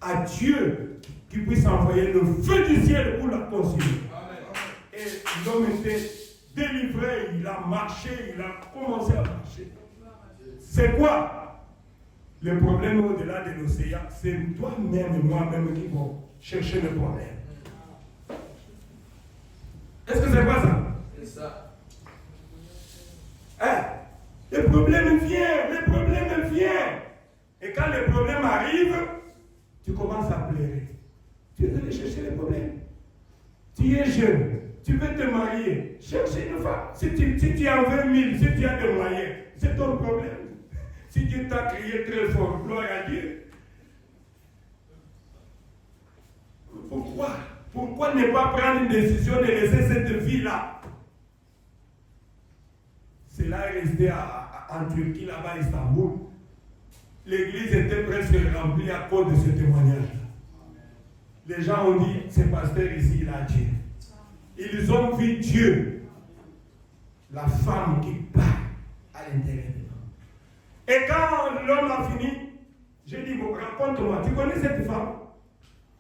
à Dieu qu'il puisse envoyer le feu du ciel pour la consumer. Et l'homme était délivré, il a marché, il a commencé à marcher. C'est quoi? Le problème au-delà de l'océan, c'est toi-même et moi-même qui vont chercher le problème. Est-ce que c'est pas ça? C'est ça. Hein? Le problème vient. Et quand le problème arrive, tu commences à pleurer. Tu veux aller chercher les problèmes. Tu es jeune, tu veux te marier. Cherche une femme. Si tu en veux 1000, si tu as des moyens, c'est ton problème. Si Dieu t'a crié très fort, gloire à Dieu. Pourquoi ne pas prendre une décision de laisser cette vie-là? Cela est resté en Turquie, là-bas, à Istanbul. L'église était presque remplie à cause de ce témoignage. Les gens ont dit, ce pasteur ici, il a Dieu. Ils ont vu Dieu, la femme qui part à l'intérieur de l'homme. Et quand l'homme a fini, j'ai dit, bon, raconte-moi, tu connais cette femme?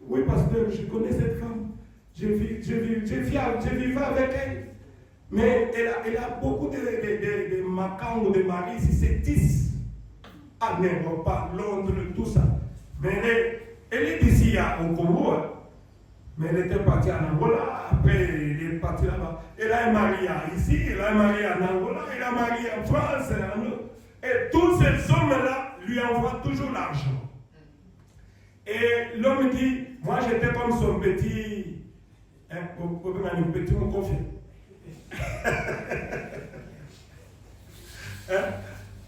Oui, pasteur, je connais cette femme. Je vivais avec elle. Mais elle a beaucoup de macans ou de maris, si c'est 10. Ah, n'importe pas, Londres, tout ça. Mais elle est d'ici au Congo. Hein. Mais elle était partie en Angola, après elle est partie là-bas. Elle a un mari ici, elle a un mari en Angola, elle a un mari en France. Et tous ces hommes-là lui envoient toujours l'argent. Et l'homme dit, moi j'étais comme son petit, petit mon confiant.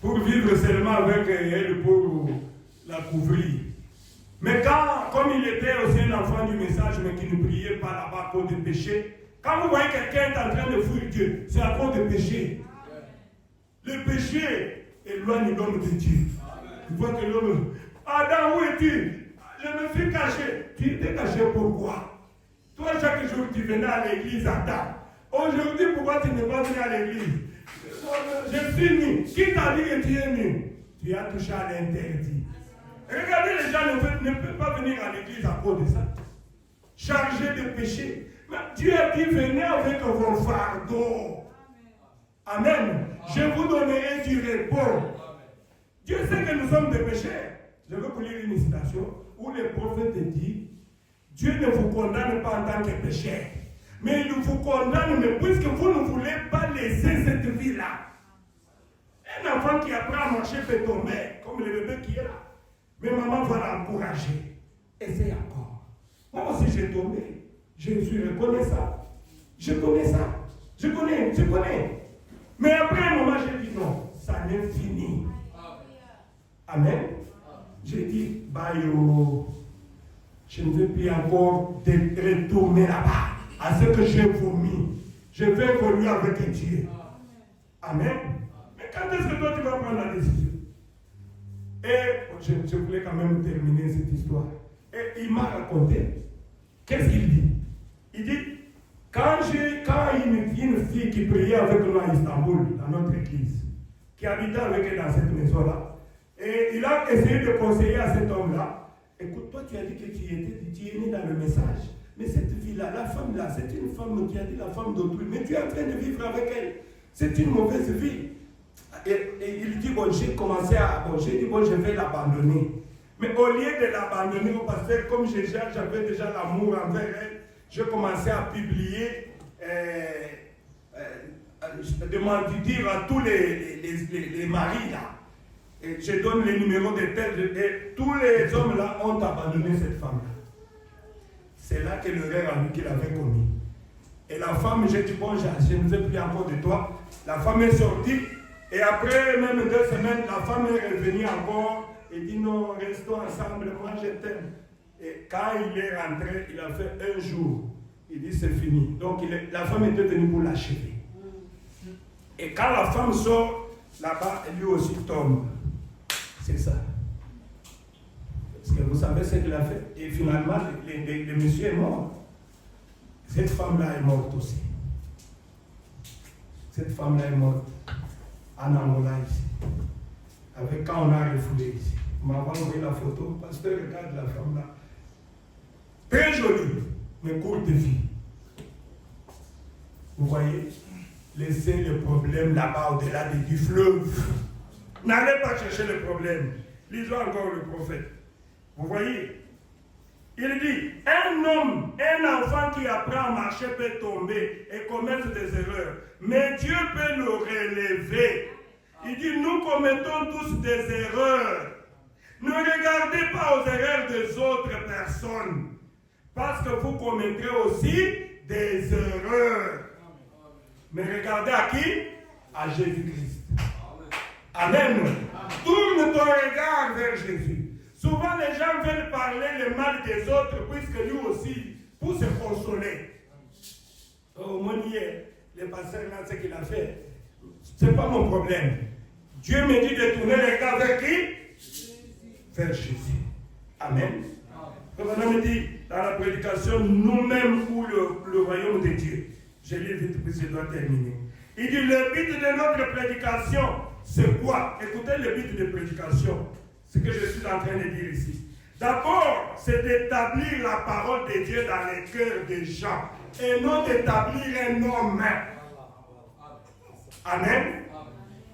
Pour vivre seulement avec elle, pour la couvrir. Mais comme il était aussi un enfant du message, mais qui ne priait pas là-bas à cause de péché, quand vous voyez quelqu'un est en train de fuir Dieu, c'est à cause de péché. Le péché éloigne l'homme de Dieu. Tu vois que l'homme, Adam, où es-tu? Je me suis caché. Tu étais caché pourquoi? Toi, chaque jour, tu venais à l'église, Adam. Aujourd'hui, pourquoi tu n'es pas venu à l'église? Je suis nu. Qui t'a dit que tu es nu? Tu as touché à l'interdit. Regardez, les gens ne peuvent pas venir à l'église à cause de ça. Chargés de péché. Mais Dieu a dit, venez avec vos fardeaux. Amen. Je vous donnerai du repos. Dieu sait que nous sommes des pécheurs. Je veux vous lire une citation où le prophète dit, Dieu ne vous condamne pas en tant que pécheur. Mais il vous condamne, mais puisque vous ne voulez pas laisser cette vie-là. Un enfant qui apprend à marcher peut tomber, comme le bébé qui est là. Mais maman va l'encourager. Essaye encore. Moi aussi j'ai tombé. Je suis reconnaissant. Je connais ça. Je connais. Mais après un moment, j'ai dit non, ça n'est fini. Amen. J'ai dit, Bayo, je ne veux plus encore retourner là-bas. À ce que j'ai vomi. Je vais évoluer avec Dieu. Amen. Mais quand est-ce que toi tu vas prendre la décision? Et je voulais quand même terminer cette histoire. Et il m'a raconté. Qu'est-ce qu'il dit? Il dit, quand une fille qui priait avec nous à Istanbul, dans notre église, qui habitait avec elle dans cette maison-là, et il a essayé de conseiller à cet homme-là, écoute, toi tu as dit que tu es né dans le message. Mais cette fille-là, la femme-là, c'est une femme qui a dit la femme d'autrui. Mais tu es en train de vivre avec elle. C'est une mauvaise vie. Et il dit, bon, j'ai dit, bon, je vais l'abandonner. Mais au lieu de l'abandonner au pasteur, comme j'avais déjà l'amour envers elle, j'ai commencé à publier, de dire à tous les maris là. Et je donne les numéros de tête. Et tous les hommes là ont abandonné cette femme-là. C'est là que l'erreur a vu qu'il avait commis. Et la femme, j'ai dit, bon, je ne veux plus encore de toi. La femme est sortie. Et après même 2 semaines, la femme est revenue encore. Et dit, non, restons ensemble, moi je t'aime. Et quand il est rentré, il a fait 1 jour. Il dit, c'est fini. Donc la femme était venue pour l'achever. Et quand la femme sort, là-bas, lui aussi tombe. C'est ça. Parce que vous savez ce qu'il a fait. Et finalement, le monsieur est mort. Cette femme-là est morte aussi. Cette femme-là est morte en Angola ici. Avec quand on a refoulé ici. On m'a envoyé la photo. Pasteur, regarde la femme là. Très jolie, mais courte de vie. Vous voyez, laissez le problème là-bas au-delà du fleuve. N'allez pas chercher le problème. Lisons encore le prophète. Vous voyez, il dit, un enfant qui apprend à marcher peut tomber et commettre des erreurs. Mais Dieu peut le relever. Il dit, nous commettons tous des erreurs. Ne regardez pas aux erreurs des autres personnes. Parce que vous commettrez aussi des erreurs. Mais regardez à qui? À Jésus-Christ. Amen. Tourne ton regard vers Jésus. Souvent les gens veulent parler le mal des autres puisque lui aussi, pour se consoler. Oh mon Dieu, le pasteur là, ce qu'il a fait, ce n'est pas mon problème. Dieu me dit de tourner le regard vers qui? Vers Jésus. Amen. Comme on me dit dans la prédication, nous-mêmes ou le royaume de Dieu. Je lis vite puis je dois terminer. Il dit le but de notre prédication, c'est quoi? Écoutez le but de prédication. Ce que je suis en train de dire ici. D'abord, c'est d'établir la parole de Dieu dans les cœurs des gens et non d'établir un homme. Amen.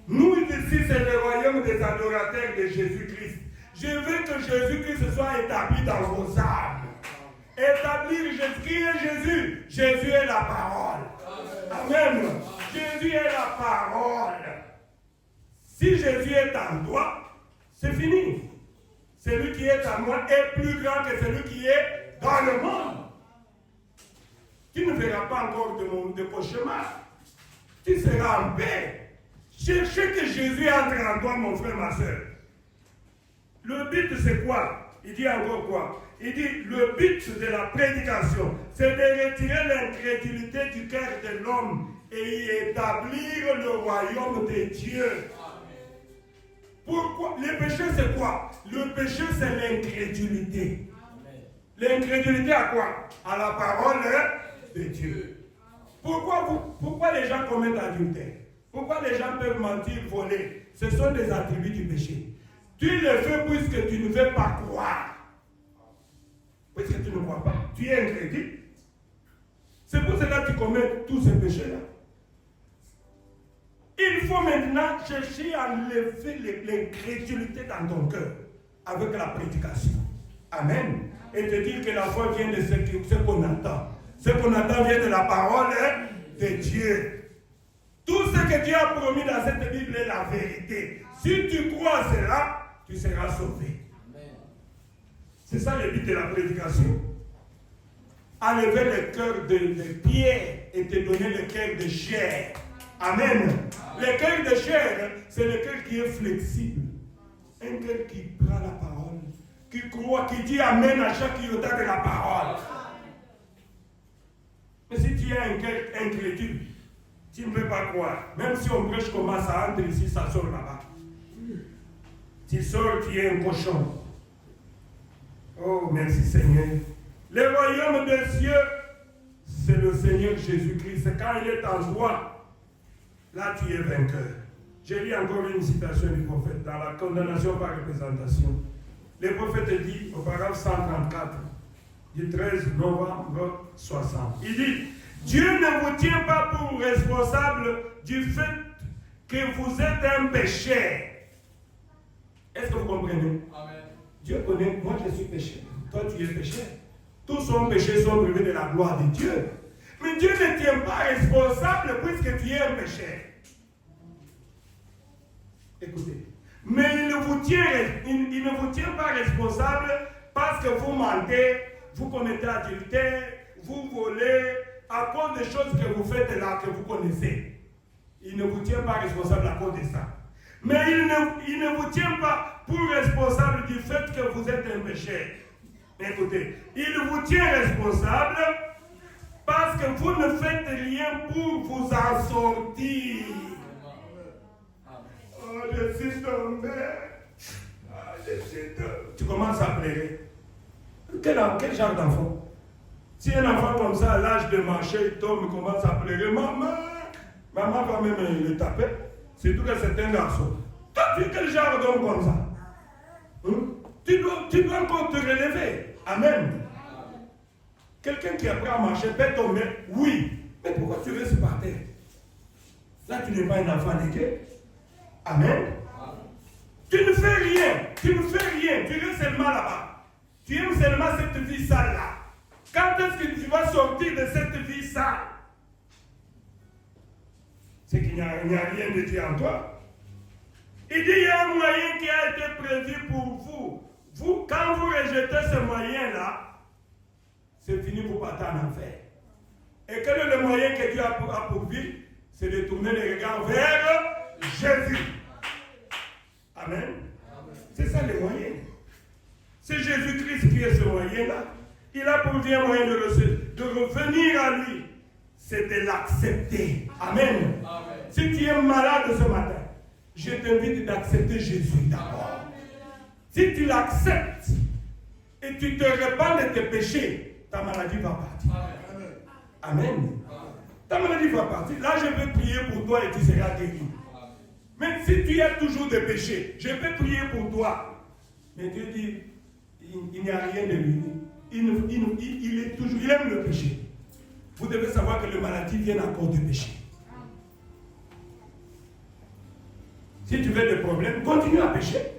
Nous ici, c'est le royaume des adorateurs de Jésus-Christ. Je veux que Jésus-Christ soit établi dans vos âmes. Établir Jésus. Qui est Jésus? Jésus est la parole. Amen. Jésus est la parole. Si Jésus est en toi, c'est fini. Celui qui est en moi est plus grand que celui qui est dans le monde. Tu ne verras pas encore de cauchemar. Tu seras en paix. Cherchez que Jésus entre en toi, mon frère, ma soeur. Le but, c'est quoi? Il dit encore quoi? Il dit, le but de la prédication, c'est de retirer l'incrédulité du cœur de l'homme et y établir le royaume de Dieu. Pourquoi? Le péché, c'est quoi? Le péché, c'est l'incrédulité. L'incrédulité à quoi? À la parole de Dieu. Pourquoi les gens commettent adultère? Pourquoi les gens peuvent mentir, voler? Ce sont des attributs du péché. Tu le fais puisque tu ne veux pas croire. Puisque tu ne crois pas. Tu es incrédule. C'est pour cela que tu commets tous ces péchés-là. Il faut maintenant chercher à lever l'incrédulité dans ton cœur avec la prédication. Amen. Et te dire que la foi vient de ce qu'on attend. Ce qu'on attend vient de la parole de Dieu. Tout ce que Dieu a promis dans cette Bible est la vérité. Si tu crois à cela, tu seras sauvé. C'est ça le but de la prédication. Enlever le cœur de pierre et te donner le cœur de chair. Amen. Le cœur de chair, c'est le cœur qui est flexible. Un cœur qui prend la parole, qui croit, qui dit Amen à chaque iota de la parole. Mais si tu as un cœur incrédule, tu ne peux pas croire. Même si on prêche comment ça entre ici, ça sort là-bas. Tu sors, tu es un cochon. Oh, merci Seigneur. Le royaume des cieux, c'est le Seigneur Jésus-Christ. Quand il est en toi, là tu es vainqueur. Je lis encore une citation du prophète dans la condamnation par représentation. Le prophète dit au paragraphe 134 du 13 novembre 60. Il dit, Dieu ne vous tient pas pour responsable du fait que vous êtes un pécheur. Est-ce que vous comprenez? Amen. Dieu connaît, moi je suis pécheur. Toi tu es pécheur. Tous son péchés sont privés de la gloire de Dieu. Mais Dieu ne tient pas responsable puisque tu es un pécheur. Écoutez. Mais il ne vous tient pas responsable parce que vous mentez, vous commettez adultère, vous volez, à cause des choses que vous faites là, que vous connaissez. Il ne vous tient pas responsable à cause de ça. Mais il ne vous tient pas pour responsable du fait que vous êtes un pécheur. Écoutez, il vous tient responsable parce que vous ne faites rien pour vous en sortir. Oh, je suis tombé. Oh, je suis tombé. Tu commences à pleurer. Quel genre d'enfant? Si un enfant comme ça, à l'âge de marcher, il tombe, il commence à pleurer. Maman, Maman va même le taper. Surtout que c'est un garçon. Toi, tu es quel genre d'homme comme ça? Tu dois encore te relever. Amen. Quelqu'un qui apprend à marcher peut tomber. Oui. Mais pourquoi tu restes par terre? Là, tu n'es pas un enfant de Dieu. Amen. Tu ne fais rien. Tu ne fais rien. Tu restes seulement là-bas. Tu aimes seulement cette vie sale-là. Quand est-ce que tu vas sortir de cette vie sale? C'est qu'il n'y a rien de Dieu en toi. Il dit, il y a un moyen qui a été prévu pour vous. Vous, quand vous rejetez ce moyen-là, c'est fini, vous partez en enfer. Et quel est le moyen que Dieu a pour vie? C'est de tourner les regards vers Jésus. Amen. C'est ça le moyen. C'est Jésus-Christ qui est ce moyen-là. Il a pour vie un moyen de revenir à lui. C'est de l'accepter. Amen. Amen. Si tu es malade ce matin, je t'invite d'accepter Jésus d'abord. Si tu l'acceptes et tu te repens de tes péchés, ta maladie va partir. Amen. Amen. Ta maladie va partir. Là, je vais prier pour toi et tu seras guéri. Mais si tu as toujours des péchés, je vais prier pour toi. Mais Dieu dit, il n'y a rien de lui. Il aime le péché. Vous devez savoir que les maladies viennent à cause du péché. Si tu veux des problèmes, continue à pécher.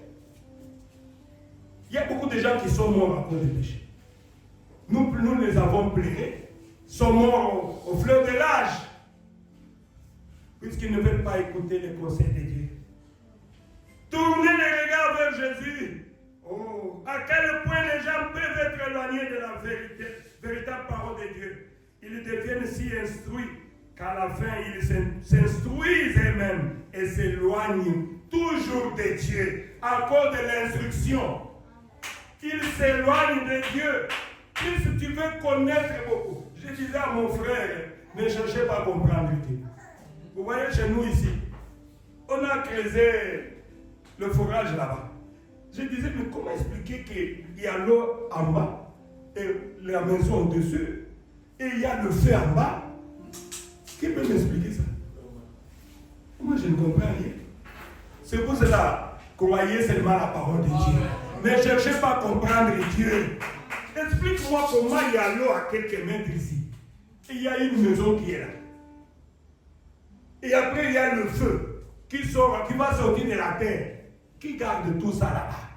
Il y a beaucoup de gens qui sont morts à cause du péché. Nous les avons pleurés, sont morts au fleur de l'âge, puisqu'ils ne veulent pas écouter les conseils de Dieu. Tournez les regards vers Jésus. Oh, à quel point les gens peuvent être éloignés de la vérité, véritable parole de Dieu. Ils deviennent si instruits qu'à la fin, ils s'instruisent eux-mêmes et s'éloignent toujours de Dieu à cause de l'instruction. Ils s'éloignent de Dieu. Si tu veux connaître beaucoup, je disais à mon frère, ne cherchez pas à comprendre Dieu. Vous voyez chez nous ici, on a creusé le forage là-bas. Je disais, mais comment expliquer qu'il y a l'eau en bas et la maison au-dessus et il y a le feu en bas? Qui peut m'expliquer ça? Moi, je ne comprends rien. C'est pour cela, croyez seulement la parole de Dieu. Ne cherchez pas à comprendre Dieu. Explique-moi comment il y a l'eau à quelques mètres ici. Et il y a une maison qui est là. Et après, il y a le feu qui va sortir de la terre. Qui garde tout ça là-bas?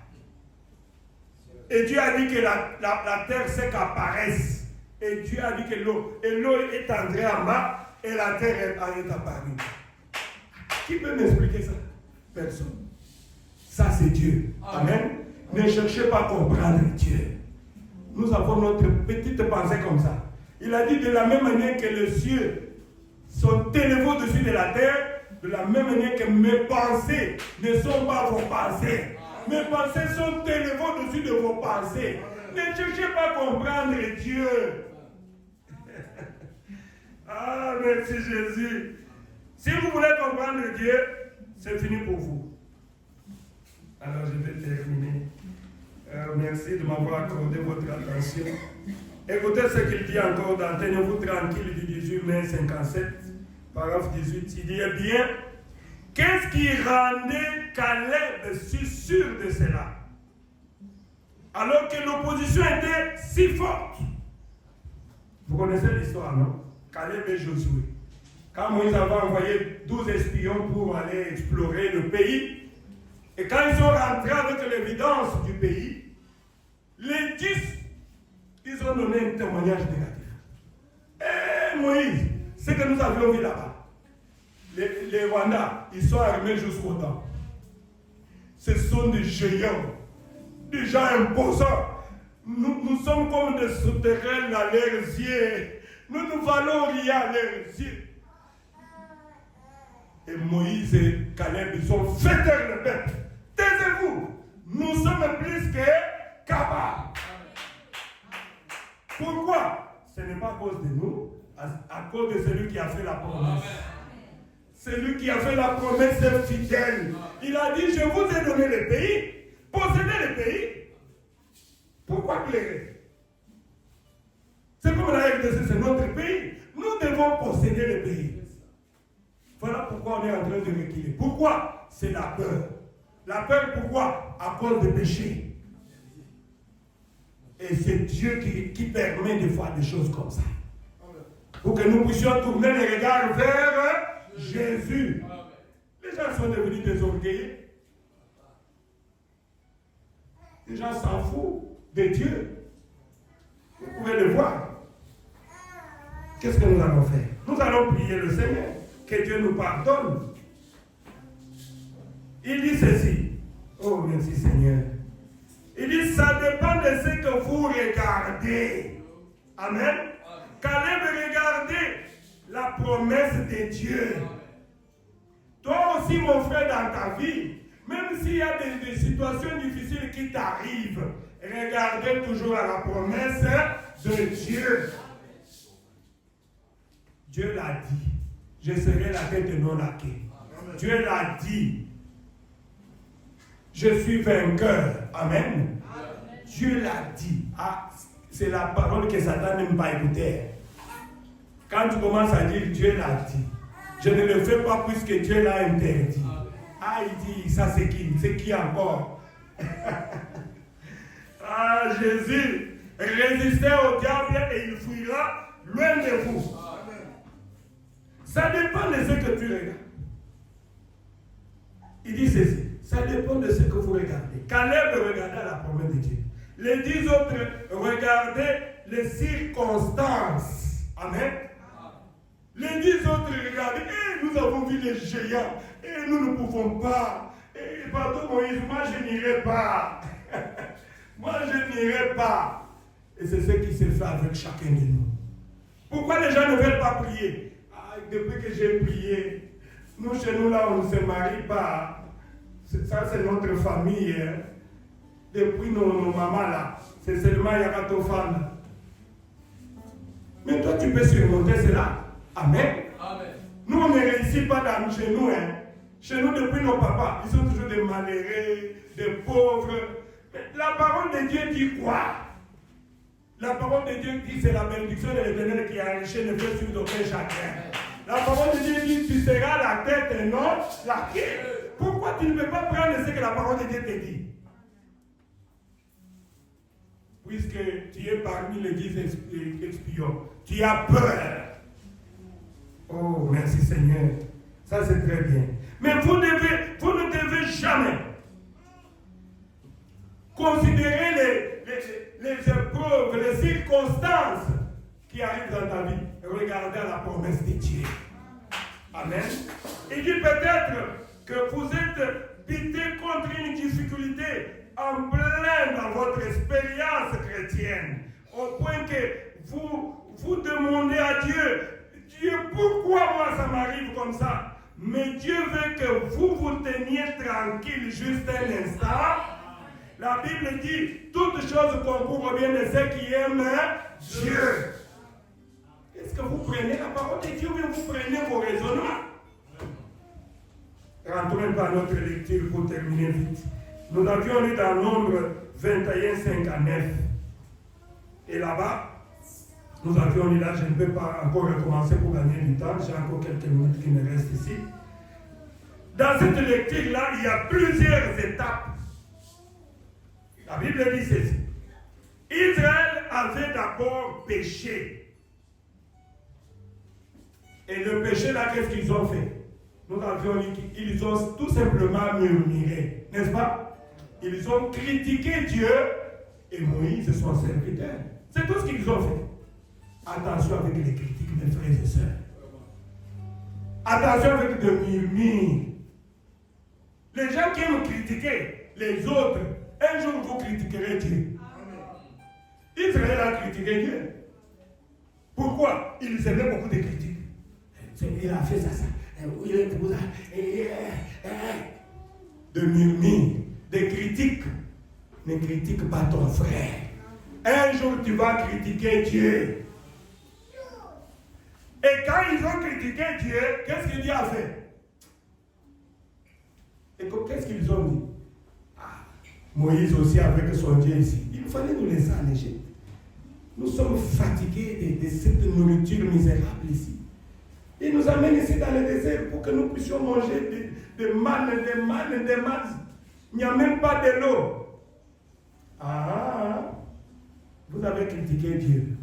Et Dieu a dit que la terre c'est qu'apparaisse. Et Dieu a dit que l'eau est entrée en bas et la terre est apparue. Qui peut m'expliquer ça? Personne. Ça c'est Dieu. Amen. Ne cherchez pas à comprendre Dieu. Nous avons notre petite pensée comme ça. Il a dit de la même manière que les cieux sont élevés au-dessus de la terre, de la même manière que mes pensées ne sont pas vos pensées. Mes pensées sont élevées au-dessus de vos pensées. Ne cherchez pas à comprendre Dieu. Ah, merci Jésus. Si vous voulez comprendre Dieu, c'est fini pour vous. Alors je vais terminer. Merci de m'avoir accordé votre attention. Écoutez ce qu'il dit encore dans Tenez-vous tranquille du 18 mai 57, paragraphe 18. Il dit eh bien, qu'est-ce qui rendait Caleb si sûr de cela? Alors que l'opposition était si forte. Vous connaissez l'histoire, non? Caleb et Josué. Quand Moïse avait envoyé 12 espions pour aller explorer le pays, et quand ils sont rentrés avec l'évidence du pays, les 10, ils ont donné un témoignage négatif. Eh Moïse, ce que nous avions vu là-bas, les Rwandais, ils sont armés jusqu'au temps. Ce sont des géants, des gens imposants. Nous sommes comme des souterrains à leurs yeux. Nous ne valons rien à leurs yeux. Et Moïse et Caleb, ils ont fait taire le peuple. Taisez-vous, nous sommes plus que capables. Pourquoi? Ce n'est pas à cause de nous, à cause de celui qui a fait la promesse. Celui qui a fait la promesse est fidèle. Il a dit, je vous ai donné le pays. Possédez le pays. Pourquoi pleurer? C'est comme la RDC, c'est notre pays. Nous devons posséder le pays. Voilà pourquoi on est en train de reculer. Pourquoi? C'est la peur. La peur, pourquoi? À cause du péché. Et c'est Dieu qui permet de faire des choses comme ça. Pour que nous puissions tourner les regards vers Jésus. Les gens sont devenus des orgueillés. Les gens s'en foutent de Dieu. Vous pouvez le voir. Qu'est-ce que nous allons faire? Nous allons prier le Seigneur. Que Dieu nous pardonne. Il dit ceci. Oh, merci Seigneur. Il dit, ça dépend de ce que vous regardez. Amen. Caleb regardait la promesse de Dieu. Toi aussi, mon frère, dans ta vie, même s'il y a des situations difficiles qui t'arrivent, regardez toujours à la promesse de Dieu. Dieu l'a dit. Je serai la tête et non la queue. Dieu l'a dit. Je suis vainqueur. Amen. Dieu l'a dit. Ah, c'est la parole que Satan n'aime pas écouter. Quand tu commences à dire Dieu l'a dit, je ne le fais pas puisque Dieu l'a interdit. Ah, il dit, ça c'est qui? C'est qui encore? Ah, Jésus, résistez au diable et il fuira loin de vous. Ça dépend de ce que tu regardes. Il dit ceci. Ça dépend de ce que vous regardez. Caleb regardait la promesse de Dieu. Les 10 autres regardaient les circonstances. Amen. Les 10 autres regardaient. Nous avons vu les géants. Nous ne pouvons pas. Pardon Moïse, moi je n'irai pas. Moi je n'irai pas. Et c'est ce qui se fait avec chacun de nous. Pourquoi les gens ne veulent pas prier? Depuis que j'ai prié, nous chez nous là on ne se marie pas. Ça c'est notre famille. Hein. Depuis nos mamans là, c'est seulement Yakatofan. Mais toi tu peux surmonter cela. Amen. Amen. Nous on ne réussit pas dans, chez nous. Hein. Chez nous depuis nos papas, ils sont toujours des malheureux, des pauvres. Mais la parole de Dieu dit quoi? La parole de Dieu dit c'est la bénédiction de l'Éternel qui a enrichi le feu sur aucun chacun. La parole de Dieu dit tu seras la tête et non la queue. Pourquoi tu ne peux pas prendre ce que la parole de Dieu te dit? Puisque tu es parmi les 10 espions, tu as peur. Oh, merci Seigneur. Ça c'est très bien. Mais vous ne devez jamais considérer les épreuves, les circonstances qui arrivent dans ta vie. Regardez la promesse de Dieu. Amen. Il dit peut-être que vous êtes buté contre une difficulté en plein dans votre expérience chrétienne, au point que vous demandez à Dieu, Dieu, pourquoi moi ça m'arrive comme ça? Mais Dieu veut que vous vous teniez tranquille juste un instant. La Bible dit, toutes choses concourent au bien de ceux qui aiment Dieu. Est-ce que vous prenez la parole de Dieu ou vous prenez vos raisonnements? Rentrons dans notre lecture pour terminer vite. Nous avions lu dans Nombre 21, 5 à 9. Et là-bas, nous avions lu là, je ne peux pas encore recommencer pour gagner du temps, j'ai encore quelques minutes qui me restent ici. Dans cette lecture-là, il y a plusieurs étapes. La Bible dit ceci. Israël avait d'abord péché. Et le péché là, qu'est-ce qu'ils ont fait? Nous avions dit qu'ils ont tout simplement murmuré, n'est-ce pas? Ils ont critiqué Dieu et Moïse, son serviteur. C'est tout ce qu'ils ont fait. Attention avec les critiques, mes frères et sœurs. Attention avec les murmures. Les gens qui aiment critiquer les autres, un jour vous critiquerez Dieu. Israël a critiqué Dieu. Pourquoi? Il aimait beaucoup de critiques. Il a fait ça. De murmures, de critiques. Ne critique pas ton frère. Un jour tu vas critiquer Dieu. Et quand ils ont critiqué Dieu, qu'est-ce que Dieu a fait? Et qu'est-ce qu'ils ont dit? Moïse aussi avec son Dieu ici. Il fallait nous laisser en Nous sommes fatigués de cette nourriture misérable ici. Il nous amène ici dans le désert pour que nous puissions manger des mannes. Il n'y a même pas de l'eau. Ah, vous avez critiqué Dieu.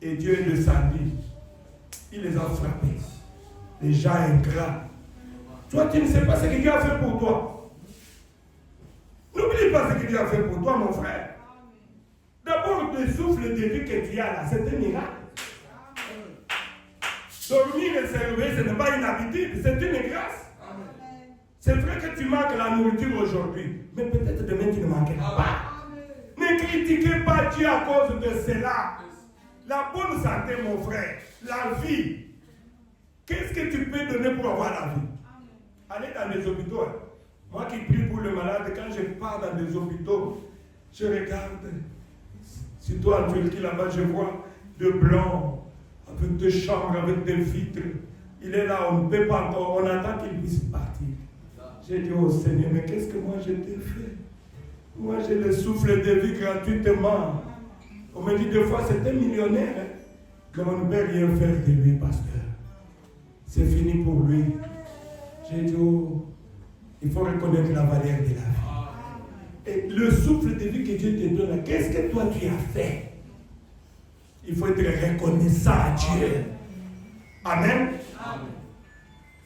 Et Dieu le samedi, il les a frappés. Les gens ingrats. Toi, tu ne sais pas ce que Dieu a fait pour toi. N'oublie pas ce que Dieu a fait pour toi, mon frère. D'abord, le souffle de vie que tu as là, c'est un miracle. Dormir et se réveiller, ce n'est pas une habitude, c'est une grâce. C'est vrai que tu manques la nourriture aujourd'hui, mais peut-être demain tu ne manqueras pas. Ne critiquez pas Dieu à cause de cela. La bonne santé, mon frère, la vie. Qu'est-ce que tu peux donner pour avoir la vie? Allez dans les hôpitaux. Moi qui prie pour le malade, quand je pars dans les hôpitaux, je regarde. Surtout en Turquie, là-bas, je vois de blanc, avec des chambres, avec des vitres. Il est là, on ne peut pas encore, on attend qu'il puisse partir. J'ai dit au Seigneur, mais qu'est-ce que moi je t'ai fait? Moi j'ai le souffle de vie gratuitement. On me dit deux fois, c'est un millionnaire, hein? Mais on ne peut rien faire de lui, pasteur. C'est fini pour lui. J'ai dit, oh, il faut reconnaître la valeur de la vie. Et le souffle de vie que Dieu te donne, qu'est-ce que toi tu as fait? Il faut être reconnaissant à Dieu. Amen.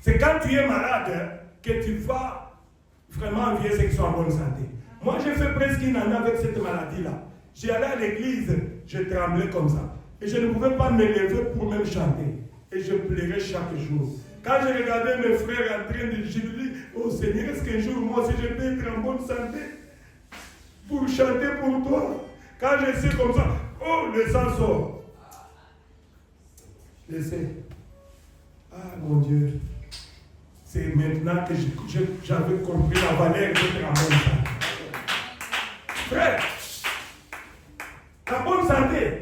C'est quand tu es malade que tu vas vraiment envier ceux qui sont en bonne santé. Moi, j'ai fait presque une année avec cette maladie-là. J'ai allé à l'église, je tremblais comme ça. Et je ne pouvais pas me lever pour même chanter. Et je pleurais chaque jour. Quand je regardais mes frères en train de jubiler, oh Seigneur, est-ce qu'un jour, moi aussi, je peux être en bonne santé pour chanter pour toi? Quand je suis comme ça, oh, le sang sort. Laissez. Ah, mon Dieu. C'est maintenant que j'avais compris la valeur d'être en bonne santé. Frère, la bonne santé.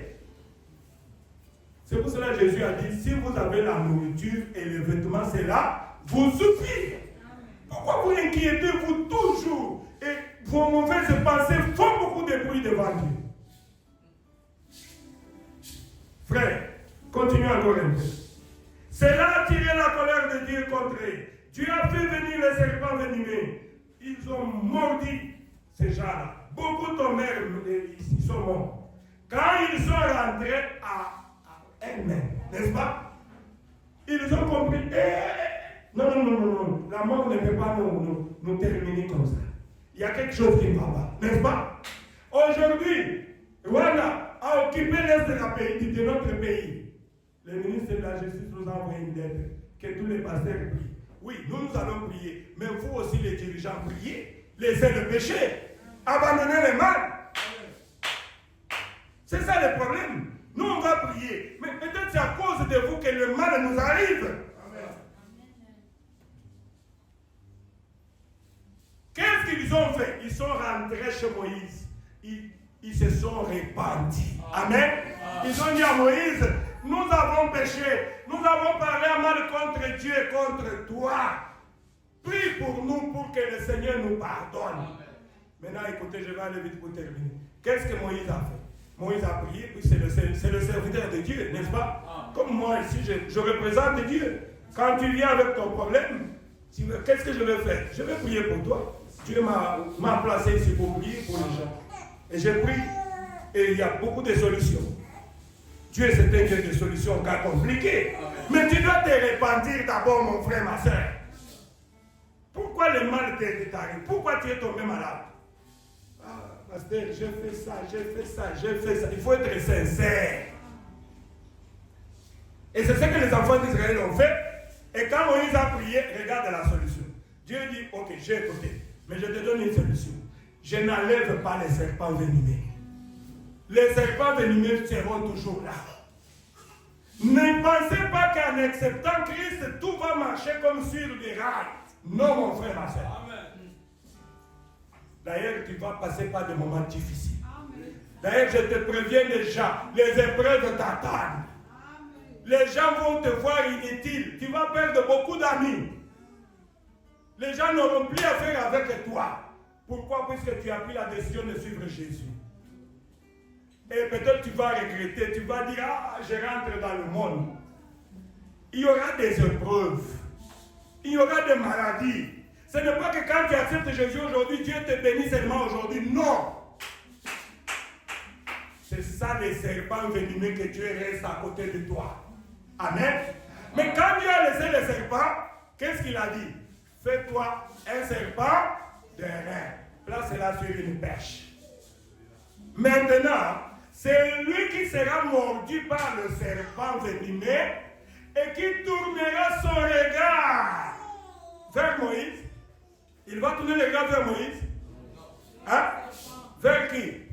C'est pour cela que Jésus a dit, si vous avez la nourriture et le vêtement, c'est là, vous suffit. Pourquoi vous inquiétez-vous toujours? Et vos mauvaises pensées font beaucoup de bruit devant Dieu. Frère, continuez encore un peu. Cela a attiré la colère de Dieu contre eux. Dieu a fait venir les serpents venimeux. Ils ont mordi ces gens-là. Beaucoup tombèrent, ils sont morts. Quand ils sont rentrés à elles-mêmes, n'est-ce pas? Ils ont compris. Non. La mort ne peut pas nous terminer comme ça. Il y a quelque chose qui ne va pas, n'est-ce pas? Aujourd'hui, Rwanda a occupé l'est de notre pays. Le ministre de la Justice nous a envoyé une lettre que tous les pasteurs prient. Oui, nous allons prier, mais vous aussi les dirigeants priez, laissez le péché, abandonnez le mal. C'est ça le problème. Nous on va prier, mais peut-être c'est à cause de vous que le mal nous arrive. Amen. Qu'est-ce qu'ils ont fait? Ils sont rentrés chez Moïse. Ils se sont répandus. Amen. Ils ont dit à Moïse, nous avons péché, nous avons parlé mal contre Dieu et contre toi. Prie pour nous pour que le Seigneur nous pardonne. Amen. Maintenant, écoutez, je vais aller vite pour terminer. Qu'est-ce que Moïse a fait? Moïse a prié, puis c'est le serviteur de Dieu, n'est-ce pas? Comme moi ici, je représente Dieu. Quand tu viens avec ton problème, qu'est-ce que je vais faire? Je vais prier pour toi. Dieu m'a placé ici pour prier pour les gens. Et j'ai prié. Et il y a beaucoup de solutions. Dieu, c'est un Dieu de solutions cas compliquées. Mais tu dois te repentir d'abord, mon frère, ma soeur. Pourquoi le mal t'arrive? Pourquoi tu es tombé malade? Pasteur, j'ai fait ça. Il faut être sincère. Et c'est ce que les enfants d'Israël ont fait. Et quand Moïse a prié, regarde la solution. Dieu dit, ok, j'ai écouté, mais je te donne une solution. Je n'enlève pas les serpents venimeux. Les serpents venimeux seront toujours là. Ne pensez pas qu'en acceptant Christ, tout va marcher comme sur des rails. Non, mon frère, ma soeur. D'ailleurs, tu vas passer par des moments difficiles. D'ailleurs, je te préviens déjà, les épreuves t'attendent. Les gens vont te voir inutile. Tu vas perdre beaucoup d'amis. Les gens n'auront plus affaire avec toi. Pourquoi? Puisque tu as pris la décision de suivre Jésus. Et peut-être tu vas regretter, tu vas dire, ah, je rentre dans le monde. il y aura des épreuves. Il y aura des maladies. Ce n'est pas que quand tu acceptes Jésus aujourd'hui, Dieu te bénit seulement aujourd'hui. Non. C'est ça les serpents venimeux que Dieu reste à côté de toi. Amen. Mais quand Dieu a laissé les serpents, qu'est-ce qu'il a dit? Fais-toi un serpent de rein. Place-la sur une perche. Maintenant, c'est lui qui sera mordu par le serpent venimeux et qui tournera son regard vers Moïse. Il va tourner le regard vers Moïse. Hein? Vers qui?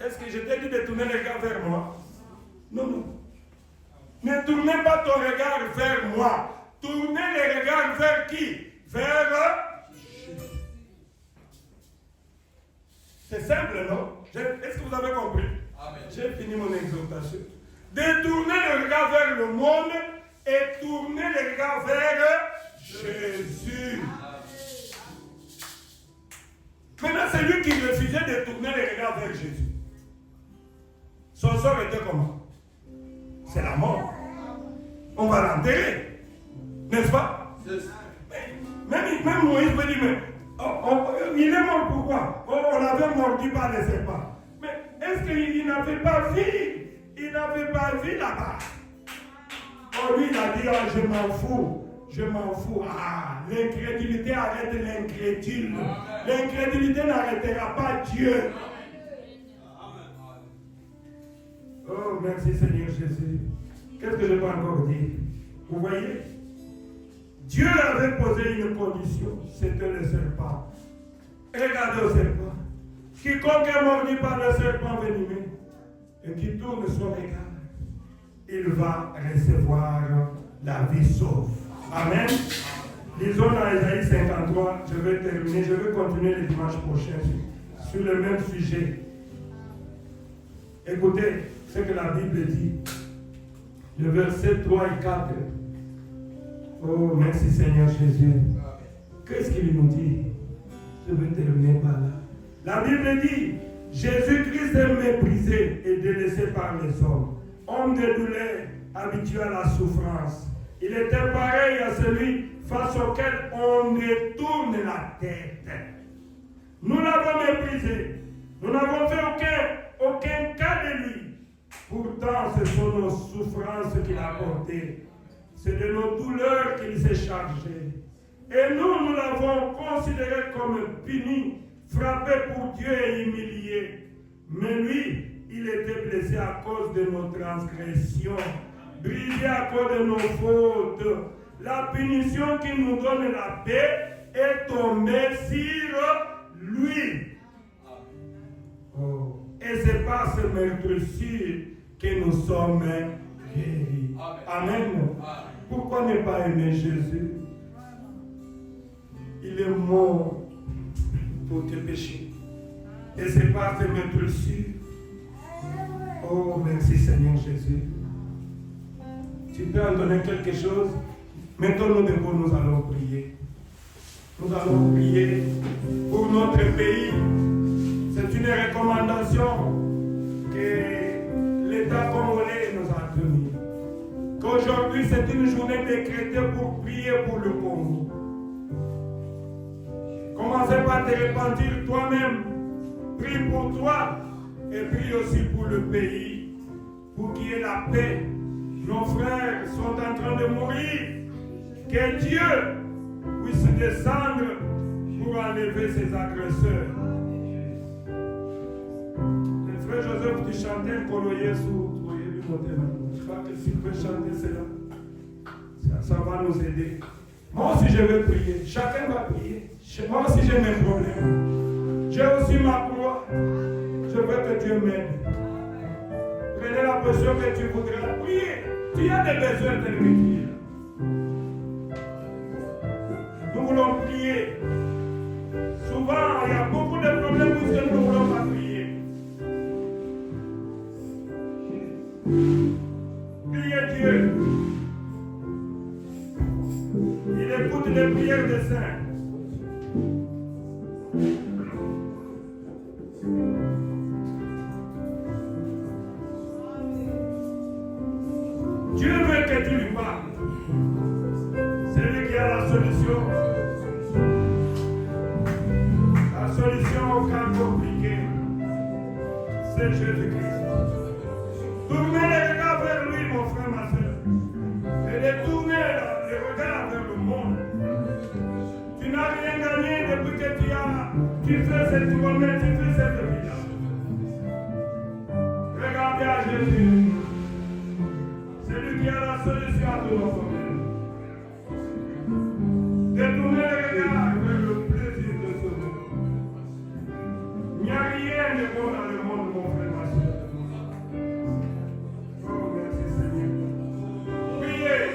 Est-ce que je t'ai dit de tourner le regard vers moi? Non, non. Ne tournez pas ton regard vers moi. Tournez le regard vers qui? Vers Jésus. C'est simple, non? Est-ce que vous avez compris? Amen. J'ai fini mon exhortation. Détournez le regard vers le monde et tournez le regard vers Jésus. Maintenant, c'est lui qui refusait de tourner le regard vers Jésus. Son sort était comment? C'est la mort. On va l'enterrer. N'est-ce pas? Même Moïse peut dire, mais il est mort pourquoi? On l'avait mordu par les serpents. Mais est-ce qu'il n'avait pas vu? Il n'avait pas vu là-bas. Lui, il a dit, je m'en fous. Je m'en fous. Ah, l'incrédulité arrête l'incrédule. L'incrédulité n'arrêtera pas Dieu. Oh, merci Seigneur Jésus. Qu'est-ce que je peux encore dire? Vous voyez? Dieu avait posé une condition, c'était le serpent. Regardez au serpent. Quiconque est mordu par le serpent venimeux et qui tourne son regard, il va recevoir la vie sauve. Amen. Lisons dans Isaïe 53, je vais terminer, je vais continuer le dimanche prochain sur le même sujet. Écoutez ce que la Bible dit. Le verset 3 et 4. Oh, merci Seigneur Jésus. Qu'est-ce qu'il nous dit? Je vais terminer par là. La Bible dit, Jésus-Christ est méprisé et délaissé par les hommes. Homme de douleur, habitué à la souffrance. Il était pareil à celui face auquel on détourne la tête. Nous l'avons méprisé. Nous n'avons fait aucun cas de lui. Pourtant, ce sont nos souffrances qu'il a portées. C'est de nos douleurs qu'il s'est chargé. Et nous l'avons considéré comme puni, frappé pour Dieu et humilié. Mais lui, il était blessé à cause de nos transgressions, brisé à cause de nos fautes. La punition qui nous donne la paix est tombée sur lui. Oh. Et c'est par ce meurtrissure que nous sommes guéris. Amen. Amen. Pourquoi ne pas aimer Jésus? Il est mort pour tes péchés. Et c'est par ce meurtrissure. Oh, merci Seigneur Jésus. Tu peux en donner quelque chose? Mettons-nous debout, nous allons prier. Nous allons prier pour notre pays. C'est une recommandation que l'État congolais nous a donnée. Qu'aujourd'hui, c'est une journée décrétée pour prier pour le Congo. Commencez par te repentir toi-même. Prie pour toi et prie aussi pour le pays, pour qu'il y ait la paix. Nos frères sont en train de mourir. Que Dieu puisse descendre pour enlever ses agresseurs. Le frère Joseph, tu chantais un coloyer sous toi. Je crois que si tu peux chanter cela, ça va nous aider. Moi aussi je vais prier. Chacun va prier. Moi aussi j'ai mes problèmes. J'ai aussi ma croix. Je veux que Dieu m'aide. Prenez la position que tu voudras. Prier. Tu as des besoins de prier. Nous voulons prier. Souvent, il y a beaucoup de problèmes parce que nous ne voulons pas prier. Priez Dieu. Il écoute les prières des saints. Dieu veut que c'est Jésus-Christ. Tournez les regards vers lui, mon frère, ma soeur. Et détournez les regards vers le monde. Tu n'as rien gagné depuis que tu fais cette promesse, tu fais cette vie. Regardez à Jésus. C'est lui qui a la solution à tous nos problèmes. Détournez les regards vers le plaisir de ce monde. Il n'y a rien de bon dans le monde, mon frère, ma soeur. Oh, merci Seigneur. Priez.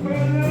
Oh!